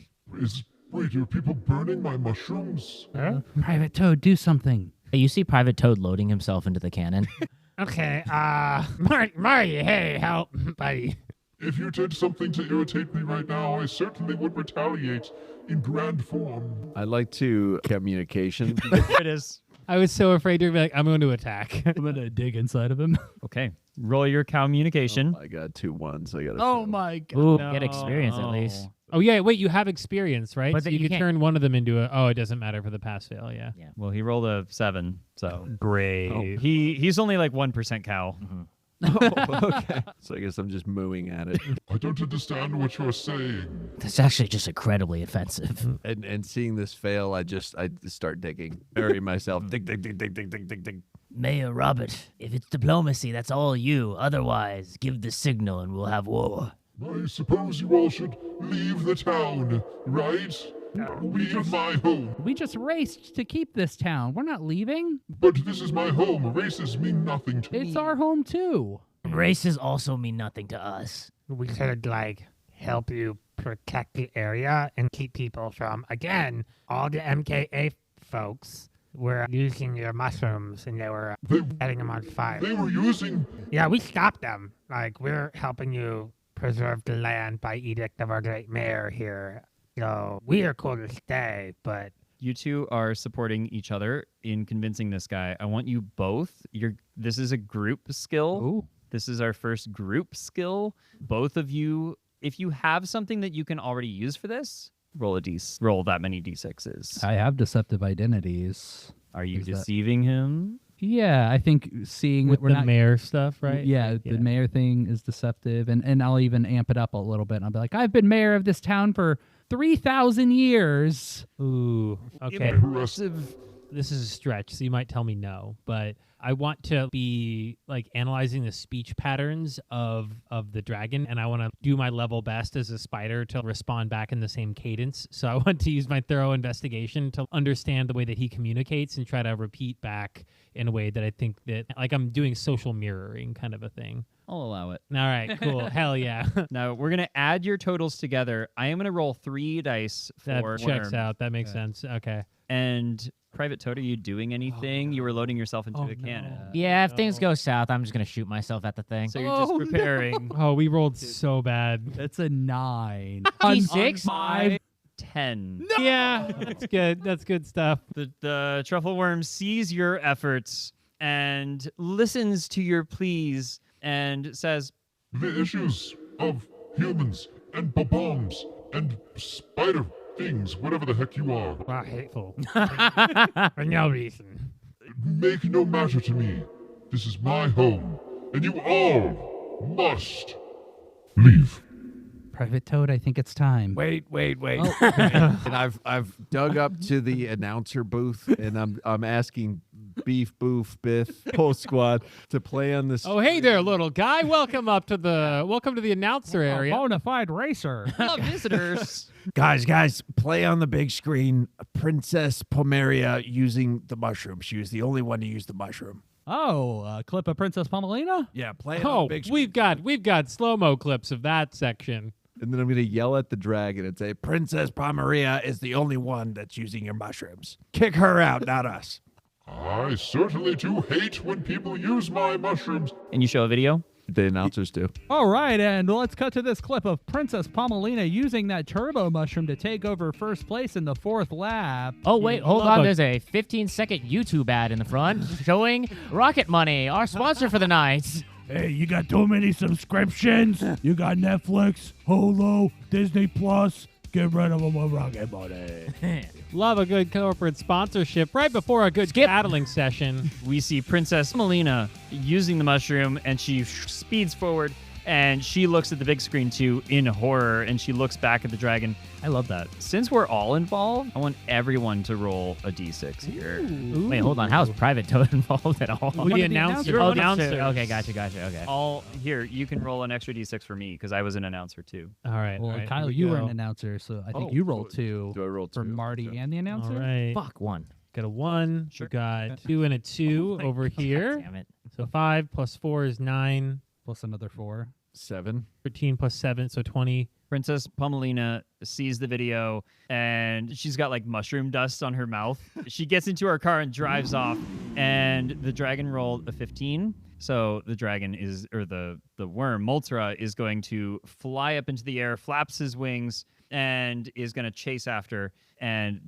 S7: Wait, are people burning my mushrooms?
S3: Huh?
S4: Private Toad, do something.
S6: You see Private Toad loading himself into the cannon.
S3: Okay, Marty, hey, help, buddy.
S7: If you did something to irritate me right now, I certainly would retaliate in grand form.
S5: I like to communication.
S2: There it is.
S3: I was so afraid to be like, I'm going to attack.
S4: I'm going to dig inside of him.
S2: Okay. Roll your communication.
S5: I got 2 1s. I got.
S4: Oh my God.
S6: Ooh, get experience at least.
S3: Oh, yeah, wait, you have experience, right?
S6: But
S3: so
S6: you
S3: you can
S6: can't-
S3: turn one of them into a, oh, it doesn't matter for the pass fail, yeah.
S2: Well, he rolled a 7, so
S3: Great.
S2: he's only like 1% cow.
S5: Oh, okay. So I guess I'm just mooing at it
S7: I don't understand what you're saying.
S6: That's actually just incredibly offensive.
S5: and seeing this fail, I just start digging, bury myself, dig, dig, dig, dig, dig, dig, dig, dig.
S6: Mayor Robert, if it's diplomacy, that's all you. Otherwise, give the signal and we'll have war.
S7: I suppose you all should leave the town, right? Leave my home.
S4: We just raced to keep this town. We're not leaving.
S7: But this is my home. Races mean nothing to me.
S4: It's our home too.
S6: Races also mean nothing to us.
S3: We could, help you protect the area and keep people from, again, all the MKA folks were using your mushrooms and they were setting them on fire.
S7: They were using...
S3: Yeah, we stopped them. We're helping you preserve the land by edict of our great mayor here. So we are cool to stay, but...
S2: You two are supporting each other in convincing this guy. I want you both. This is a group skill.
S4: Ooh.
S2: This is our first group skill. Both of you, if you have something that you can already use for this, roll that many d6s.
S4: I have deceptive identities.
S2: Are you
S4: Is that-
S2: deceiving him?
S4: Yeah, I think seeing
S3: With
S4: that we're
S3: the
S4: not.
S3: mayor stuff, right?
S4: Yeah, the mayor thing is deceptive, and I'll even amp it up a little bit. And I'll be like, I've been mayor of this town for 3,000 years.
S3: Ooh, okay.
S2: Impressive.
S3: This is a stretch, so you might tell me no, but I want to be analyzing the speech patterns of the dragon, and I want to do my level best as a spider to respond back in the same cadence. So I want to use my thorough investigation to understand the way that he communicates and try to repeat back in a way that I think that I'm doing social mirroring kind of a thing.
S2: I'll allow it.
S3: All right, cool. Hell yeah.
S2: Now, we're going to add your totals together. I am going to roll 3 dice
S3: That
S2: for
S3: checks
S2: worm.
S3: out. That makes sense. Okay.
S2: And Private Toad, are you doing anything? You were loading yourself into the cannon.
S6: Yeah, if things go south, I'm just going to shoot myself at the thing.
S2: So you're just preparing.
S3: Oh, we rolled so bad.
S4: That's a 9.
S6: D6?
S2: 10.
S3: Yeah, that's good. That's good stuff.
S2: The truffle worm sees your efforts and listens to your pleas and says,
S7: The issues of humans and bombs and spider things, whatever the heck you are,
S3: Wow, hateful. For no reason.
S7: make no matter to me. This is my home, and you all must leave.
S4: Private Toad, I think it's time.
S5: Wait. And I've dug up to the announcer booth, and I'm asking Beef, Boof, Biff, whole squad to play on this.
S3: Oh, hey there, little guy. Welcome to the announcer area.
S1: Bona fide racer.
S2: hello, visitors.
S5: Guys, play on the big screen. Princess Pomeria using the mushroom. She was the only one to use the mushroom.
S4: Oh, a clip of Princess Pomelina?
S5: Yeah, play it on
S3: Oh,
S5: the big screen.
S3: we've got slow-mo clips of that section.
S5: And then I'm going to yell at the dragon and say, Princess Pomeria is the only one that's using your mushrooms. Kick her out, not us.
S7: I certainly do hate when people use my mushrooms.
S2: And you show a video?
S5: The announcers do.
S1: All right, and let's cut to this clip of Princess Pomelina using that turbo mushroom to take over first place in the 4th lap.
S6: Oh, wait, hold
S3: love
S6: on.
S3: a-
S6: There's a 15-second YouTube ad in the front showing Rocket Money, our sponsor for the night.
S8: Hey, you got too many subscriptions? You got Netflix, Hulu, Disney Plus. Get rid of them with Rocket Money.
S3: Love a good corporate sponsorship right before a good battling session.
S2: We see Princess Melina using the mushroom, and she speeds forward, and she looks at the big screen too in horror, and she looks back at the dragon. I love that. Since we're all involved, I want everyone to roll a d6 here.
S6: Wait, hold on. How is Private Toad involved at all?
S3: Who the announcer?
S2: You're
S6: Oh,
S2: an announcer.
S6: Okay, gotcha. Okay.
S2: Here, you can roll an extra d6 for me because I was an announcer too.
S3: All right.
S4: Well,
S3: all right,
S4: Kyle,
S3: here we
S4: you were
S3: go.
S4: an announcer, so I think
S5: Oh,
S4: you rolled 2
S5: Do I roll
S4: for
S5: 2?
S4: Marty and the announcer.
S3: All right.
S6: Fuck, 1.
S3: Got a 1.
S2: Sure.
S3: We got 2 and a 2 over here.
S6: Damn it.
S3: So 5 plus 4 is 9.
S4: Plus another 4.
S5: 7.
S3: 13 plus 7, so 20.
S2: Princess Pomelina sees the video, and she's got like mushroom dust on her mouth. She gets into her car and drives off, and the dragon rolled a 15. So the dragon is, or the worm, Moltra, is going to fly up into the air, flaps his wings, and is going to chase after. And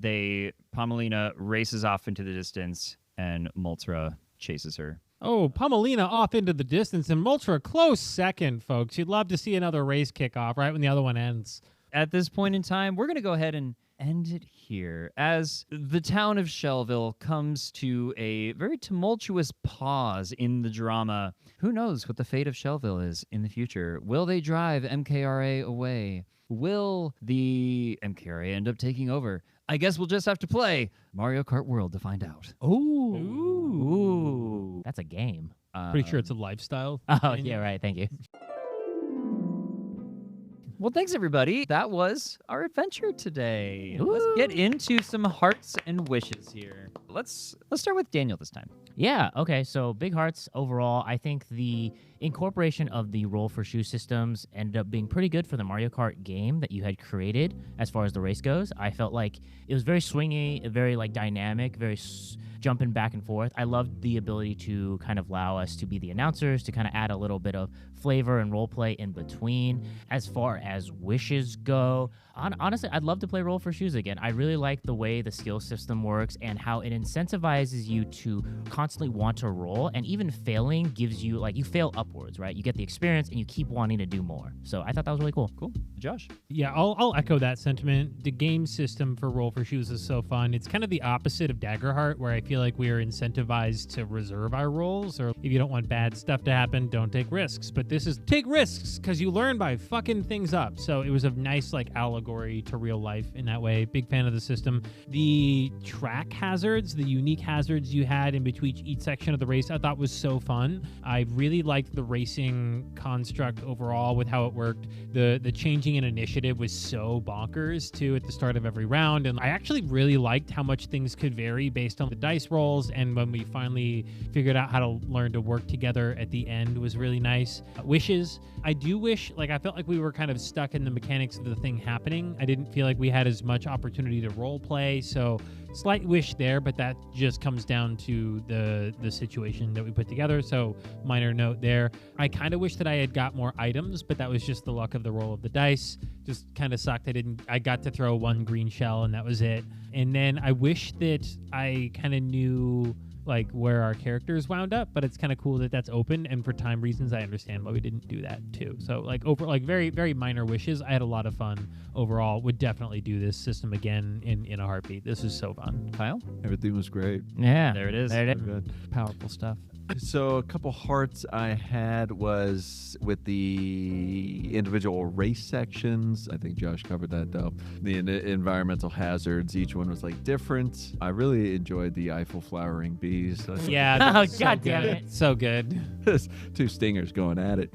S2: Pomelina races off into the distance, and Moltra chases her.
S3: Oh, Pomelina off into the distance, and Moltra a close second, folks. You'd love to see another race kick off right when the other one ends.
S2: At this point in time, we're going to go ahead and end it here as the town of Shellville comes to a very tumultuous pause in the drama. Who knows what the fate of Shellville is in the future? Will they drive MKRA away? Will the MKRA end up taking over? I guess we'll just have to play Mario Kart World to find out.
S4: Ooh.
S6: Ooh. That's a game.
S3: Pretty sure it's a lifestyle.
S6: Oh,
S3: thing.
S6: yeah, right. Thank you.
S2: Well, thanks everybody. That was our adventure today. Let's
S6: Woo.
S2: get into some hearts and wishes here. Let's start with Daniel this time.
S6: Yeah, okay, so big hearts overall. I think the incorporation of the roll for shoe systems ended up being pretty good for the Mario Kart game that you had created as far as the race goes. I felt like it was very swingy, very like dynamic, very jumping back and forth. I loved the ability to kind of allow us to be the announcers, to kind of add a little bit of flavor and role play in between. As far as wishes go, honestly, I'd love to play Roll for Shoes again. I really like the way the skill system works and how it incentivizes you to constantly want to roll, and even failing gives you, like, you fail upwards, right? You get the experience and you keep wanting to do more. So I thought that was really cool.
S2: Cool. Josh?
S3: Yeah, I'll echo that sentiment. The game system for Roll for Shoes is so fun. It's kind of the opposite of Daggerheart, where I feel like we are incentivized to reserve our rolls, or if you don't want bad stuff to happen, don't take risks. But this is take risks because you learn by fucking things up. So it was a nice like allegory to real life in that way. Big fan of the system. The track hazards, the unique hazards you had in between each section of the race, I thought was so fun. I really liked the racing construct overall with how it worked. The changing in initiative was so bonkers too at the start of every round, and I actually really liked how much things could vary based on the dice rolls, and when we finally figured out how to learn to work together at the end was really nice. Wishes, I do wish, like I felt like we were kind of stuck in the mechanics of the thing happening. I didn't feel like we had as much opportunity to role play, so slight wish there, but that just comes down to the situation that we put together, so minor note there. I kind of wish that I had got more items, but that was just the luck of the roll of the dice. Just kind of sucked. I got to throw one green shell and that was it. And then I wish that I kind of knew like where our characters wound up, but it's kind of cool that that's open, and for time reasons I understand why we didn't do that too. So like over like very, very minor wishes. I had a lot of fun overall. Would definitely do this system again in a heartbeat. This is so fun.
S2: Kyle?
S5: Everything was great.
S6: Yeah.
S2: There it is.
S6: There it is.
S5: Good.
S2: Powerful stuff.
S5: So a couple hearts I had was with the individual race sections. I think Josh covered that though. The environmental hazards, each one was like different. I really enjoyed the Eiffel flowering bees.
S3: Yeah.
S6: Oh,
S3: that's so
S6: God damn
S3: good.
S6: it.
S3: So good.
S5: Two stingers going at it.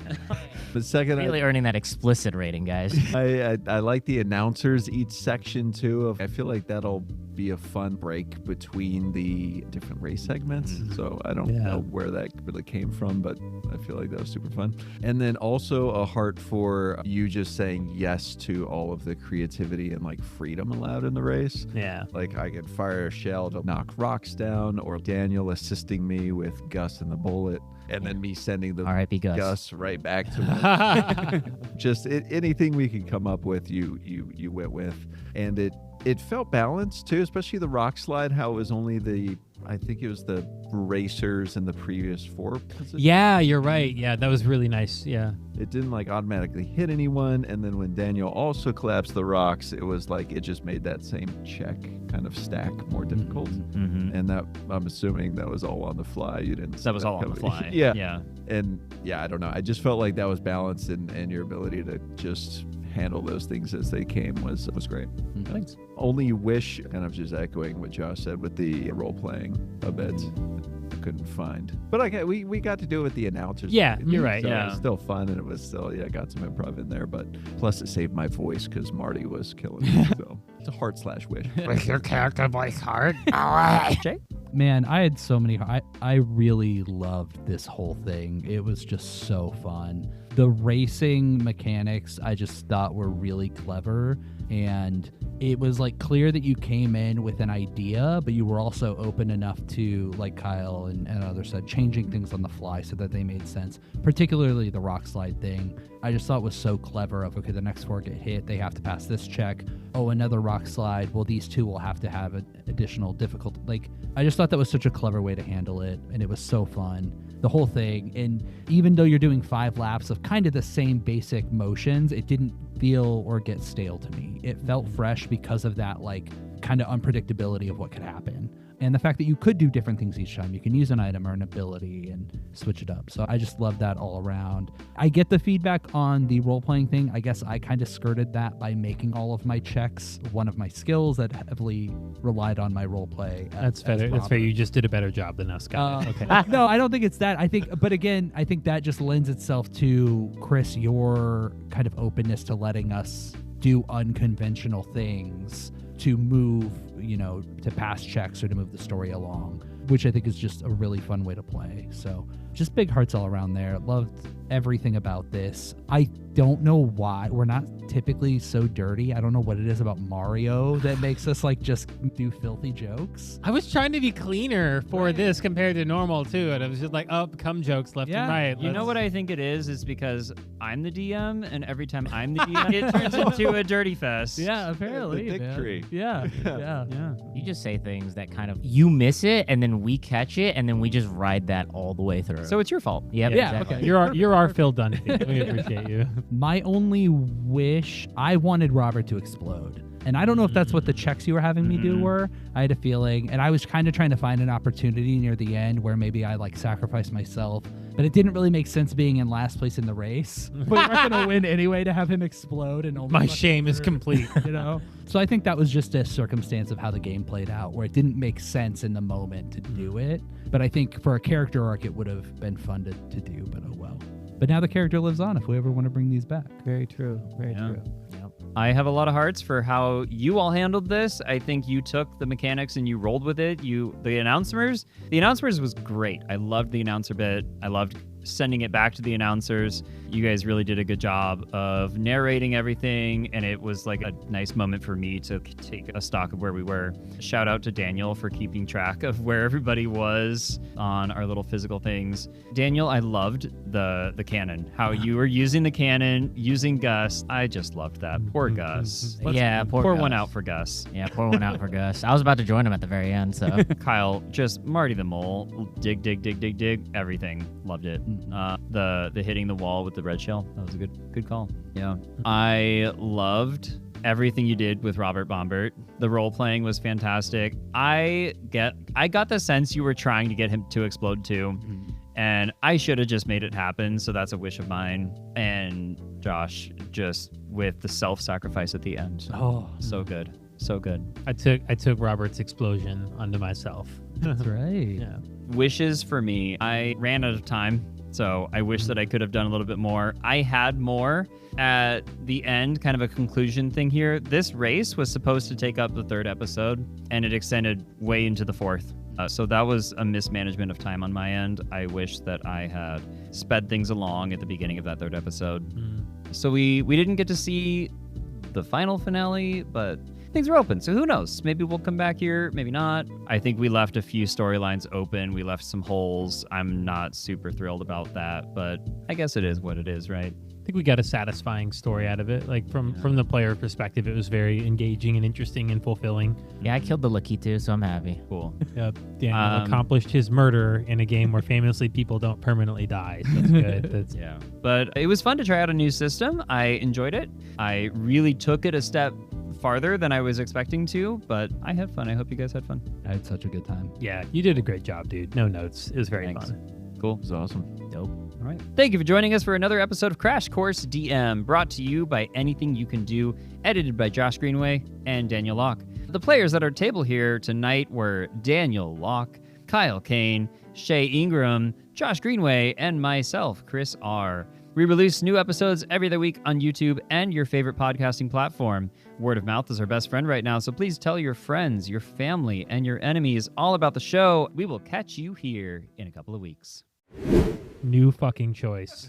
S5: The second,
S6: Really earning that explicit rating, guys.
S5: I like the announcers each section too. I feel like that'll be a fun break between the different race segments. So I don't know where that really came from, but I feel like that was super fun. And then also a heart for you just saying yes to all of the creativity and like freedom allowed in the race.
S3: Yeah.
S5: Like I could fire a shell to knock rocks down, or Daniel assisting me with Gus and the bullet, and then me sending the
S6: R.I.P.
S5: Gus right back to him. Just anything we could come up with, you went with, and it felt balanced too, especially the rock slide. How it was only I think it was the racers in the previous 4 positions.
S3: Yeah, you're right. Yeah, that was really nice. Yeah.
S5: It didn't like automatically hit anyone, and then when Daniel also collapsed the rocks, it was like it just made that same check kind of stack more difficult. And that, I'm assuming that was all on the fly. You didn't.
S2: That was all on the fly.
S5: Yeah.
S2: Yeah.
S5: And yeah, I don't know. I just felt like that was balanced, and your ability to just handle those things as they came was great.
S2: Thanks.
S5: Only wish, kind of just echoing what Josh said with the role playing a bit, I couldn't find. But we got to do it with the announcers.
S3: Yeah, you're right.
S5: So
S2: Yeah.
S5: it was still fun, and it was still, got some improv in there. But plus it saved my voice because Marty was killing me. So it's a heart/wish.
S8: Is your character voice hard?
S2: Jay?
S4: Man, I had so many. I really loved this whole thing. It was just so fun. The racing mechanics I just thought were really clever, and it was like clear that you came in with an idea, but you were also open enough to, like Kyle and others said, changing things on the fly so that they made sense. Particularly the rock slide thing. I just thought was so clever of, okay, the next 4 get hit, they have to pass this check. Oh, another rock slide. Well, these 2 will have to have an additional difficulty. Like, I just thought that was such a clever way to handle it, and it was so fun. The whole thing. And even though you're doing 5 laps of kind of the same basic motions, it didn't feel or get stale to me. It felt fresh because of that, like, kind of unpredictability of what could happen. And the fact that you could do different things each time. You can use an item or an ability and switch it up. So I just love that all around. I get the feedback on the role-playing thing. I guess I kind of skirted that by making all of my checks one of my skills that heavily relied on my role-play.
S3: That's fair. That's fair. You just did a better job than us, guys. Okay.
S4: No, I don't think it's that. I think that just lends itself to, Chris, your kind of openness to letting us do unconventional things to move, to pass checks or to move the story along, which I think is just a really fun way to play. So just big hearts all around there. Loved everything about this. I don't know why we're not typically so dirty. I don't know what it is about Mario that makes us just do filthy jokes.
S3: I was trying to be cleaner for this compared to normal too, and I was just like, cum jokes left and right.
S2: You know what I think it is because I'm the DM, and every time I'm the DM, it turns into a dirty fest.
S1: Yeah, apparently.
S5: The dick tree.
S1: Yeah.
S6: You just say things that kind of, you miss it, and then we catch it, and then we just ride that all the way through.
S2: So it's your fault.
S6: Yep,
S3: Yeah,
S6: exactly.
S3: okay. You're our Phil Dunphy. We appreciate you.
S4: My only wish, I wanted Robert to explode. And I don't know if that's what the checks you were having me do were. I had a feeling, and I was kind of trying to find an opportunity near the end where maybe I sacrificed myself, but it didn't really make sense being in last place in the race. But we're not going to win anyway to have him explode. And only
S3: My shame is complete.
S4: So I think that was just a circumstance of how the game played out, where it didn't make sense in the moment to do it. But I think for a character arc, it would have been fun to do, but oh well. But now the character lives on if we ever want to bring these back.
S3: Very true. Very true.
S6: Yep.
S2: I have a lot of hearts for how you all handled this. I think you took the mechanics and you rolled with it. The announcers was great. I loved the announcer bit. I loved sending it back to the announcers. You guys really did a good job of narrating everything, and it was a nice moment for me to take a stock of where we were. Shout out to Daniel for keeping track of where everybody was on our little physical things. Daniel, I loved the cannon, how you were using the cannon, using Gus. I just loved that. Poor Gus.
S6: Pour
S2: one out for Gus.
S6: Yeah, pour one out for Gus. I was about to join him at the very end, so.
S2: Kyle, just Marty the Mole, dig, everything. Loved it. The hitting the wall with the red shell, that was a good call. Yeah. I loved everything you did with Robert Bombert. The role playing was fantastic. I got the sense you were trying to get him to explode too. And I should have just made it happen, so that's a wish of mine. And Josh, just with the self-sacrifice at the end.
S4: Oh,
S2: so good. So good.
S3: I took Robert's explosion onto myself.
S4: that's right.
S3: Yeah.
S2: Wishes for me. I ran out of time, so I wish that I could have done a little bit more. I had more at the end, kind of a conclusion thing here. This race was supposed to take up the 3rd episode, and it extended way into the 4th. So that was a mismanagement of time on my end. I wish that I had sped things along at the beginning of that 3rd episode. So we didn't get to see the final finale, but things are open. So who knows? Maybe we'll come back here, maybe not. I think we left a few storylines open. We left some holes. I'm not super thrilled about that, but I guess it is what it is, right?
S3: I think we got a satisfying story out of it. From the player perspective, it was very engaging and interesting and fulfilling.
S6: Yeah, I killed the Lakitu, so I'm happy.
S2: Cool.
S3: Daniel accomplished his murder in a game where famously people don't permanently die. So that's good.
S2: Yeah. But it was fun to try out a new system. I enjoyed it. I really took it a step farther than I was expecting to, but I had fun. I hope you guys had fun.
S4: I had such a good time.
S3: Yeah, you did a great job, dude. No notes. It was very
S2: Thanks.
S3: fun.
S2: Cool.
S5: It was awesome.
S2: Dope. All right. Thank you for joining us for another episode of Crash Course DM, brought to you by Anything You Can Do, edited by Josh Greenway and Daniel Locke. The players at our table here tonight were Daniel Locke, Kyle Kane, Shay Ingram, Josh Greenway, and myself, Chris R. We release new episodes every other week on YouTube and your favorite podcasting platform. Word of mouth is our best friend right now, so please tell your friends, your family, and your enemies all about the show. We will catch you here in a couple of weeks.
S3: New fucking choice.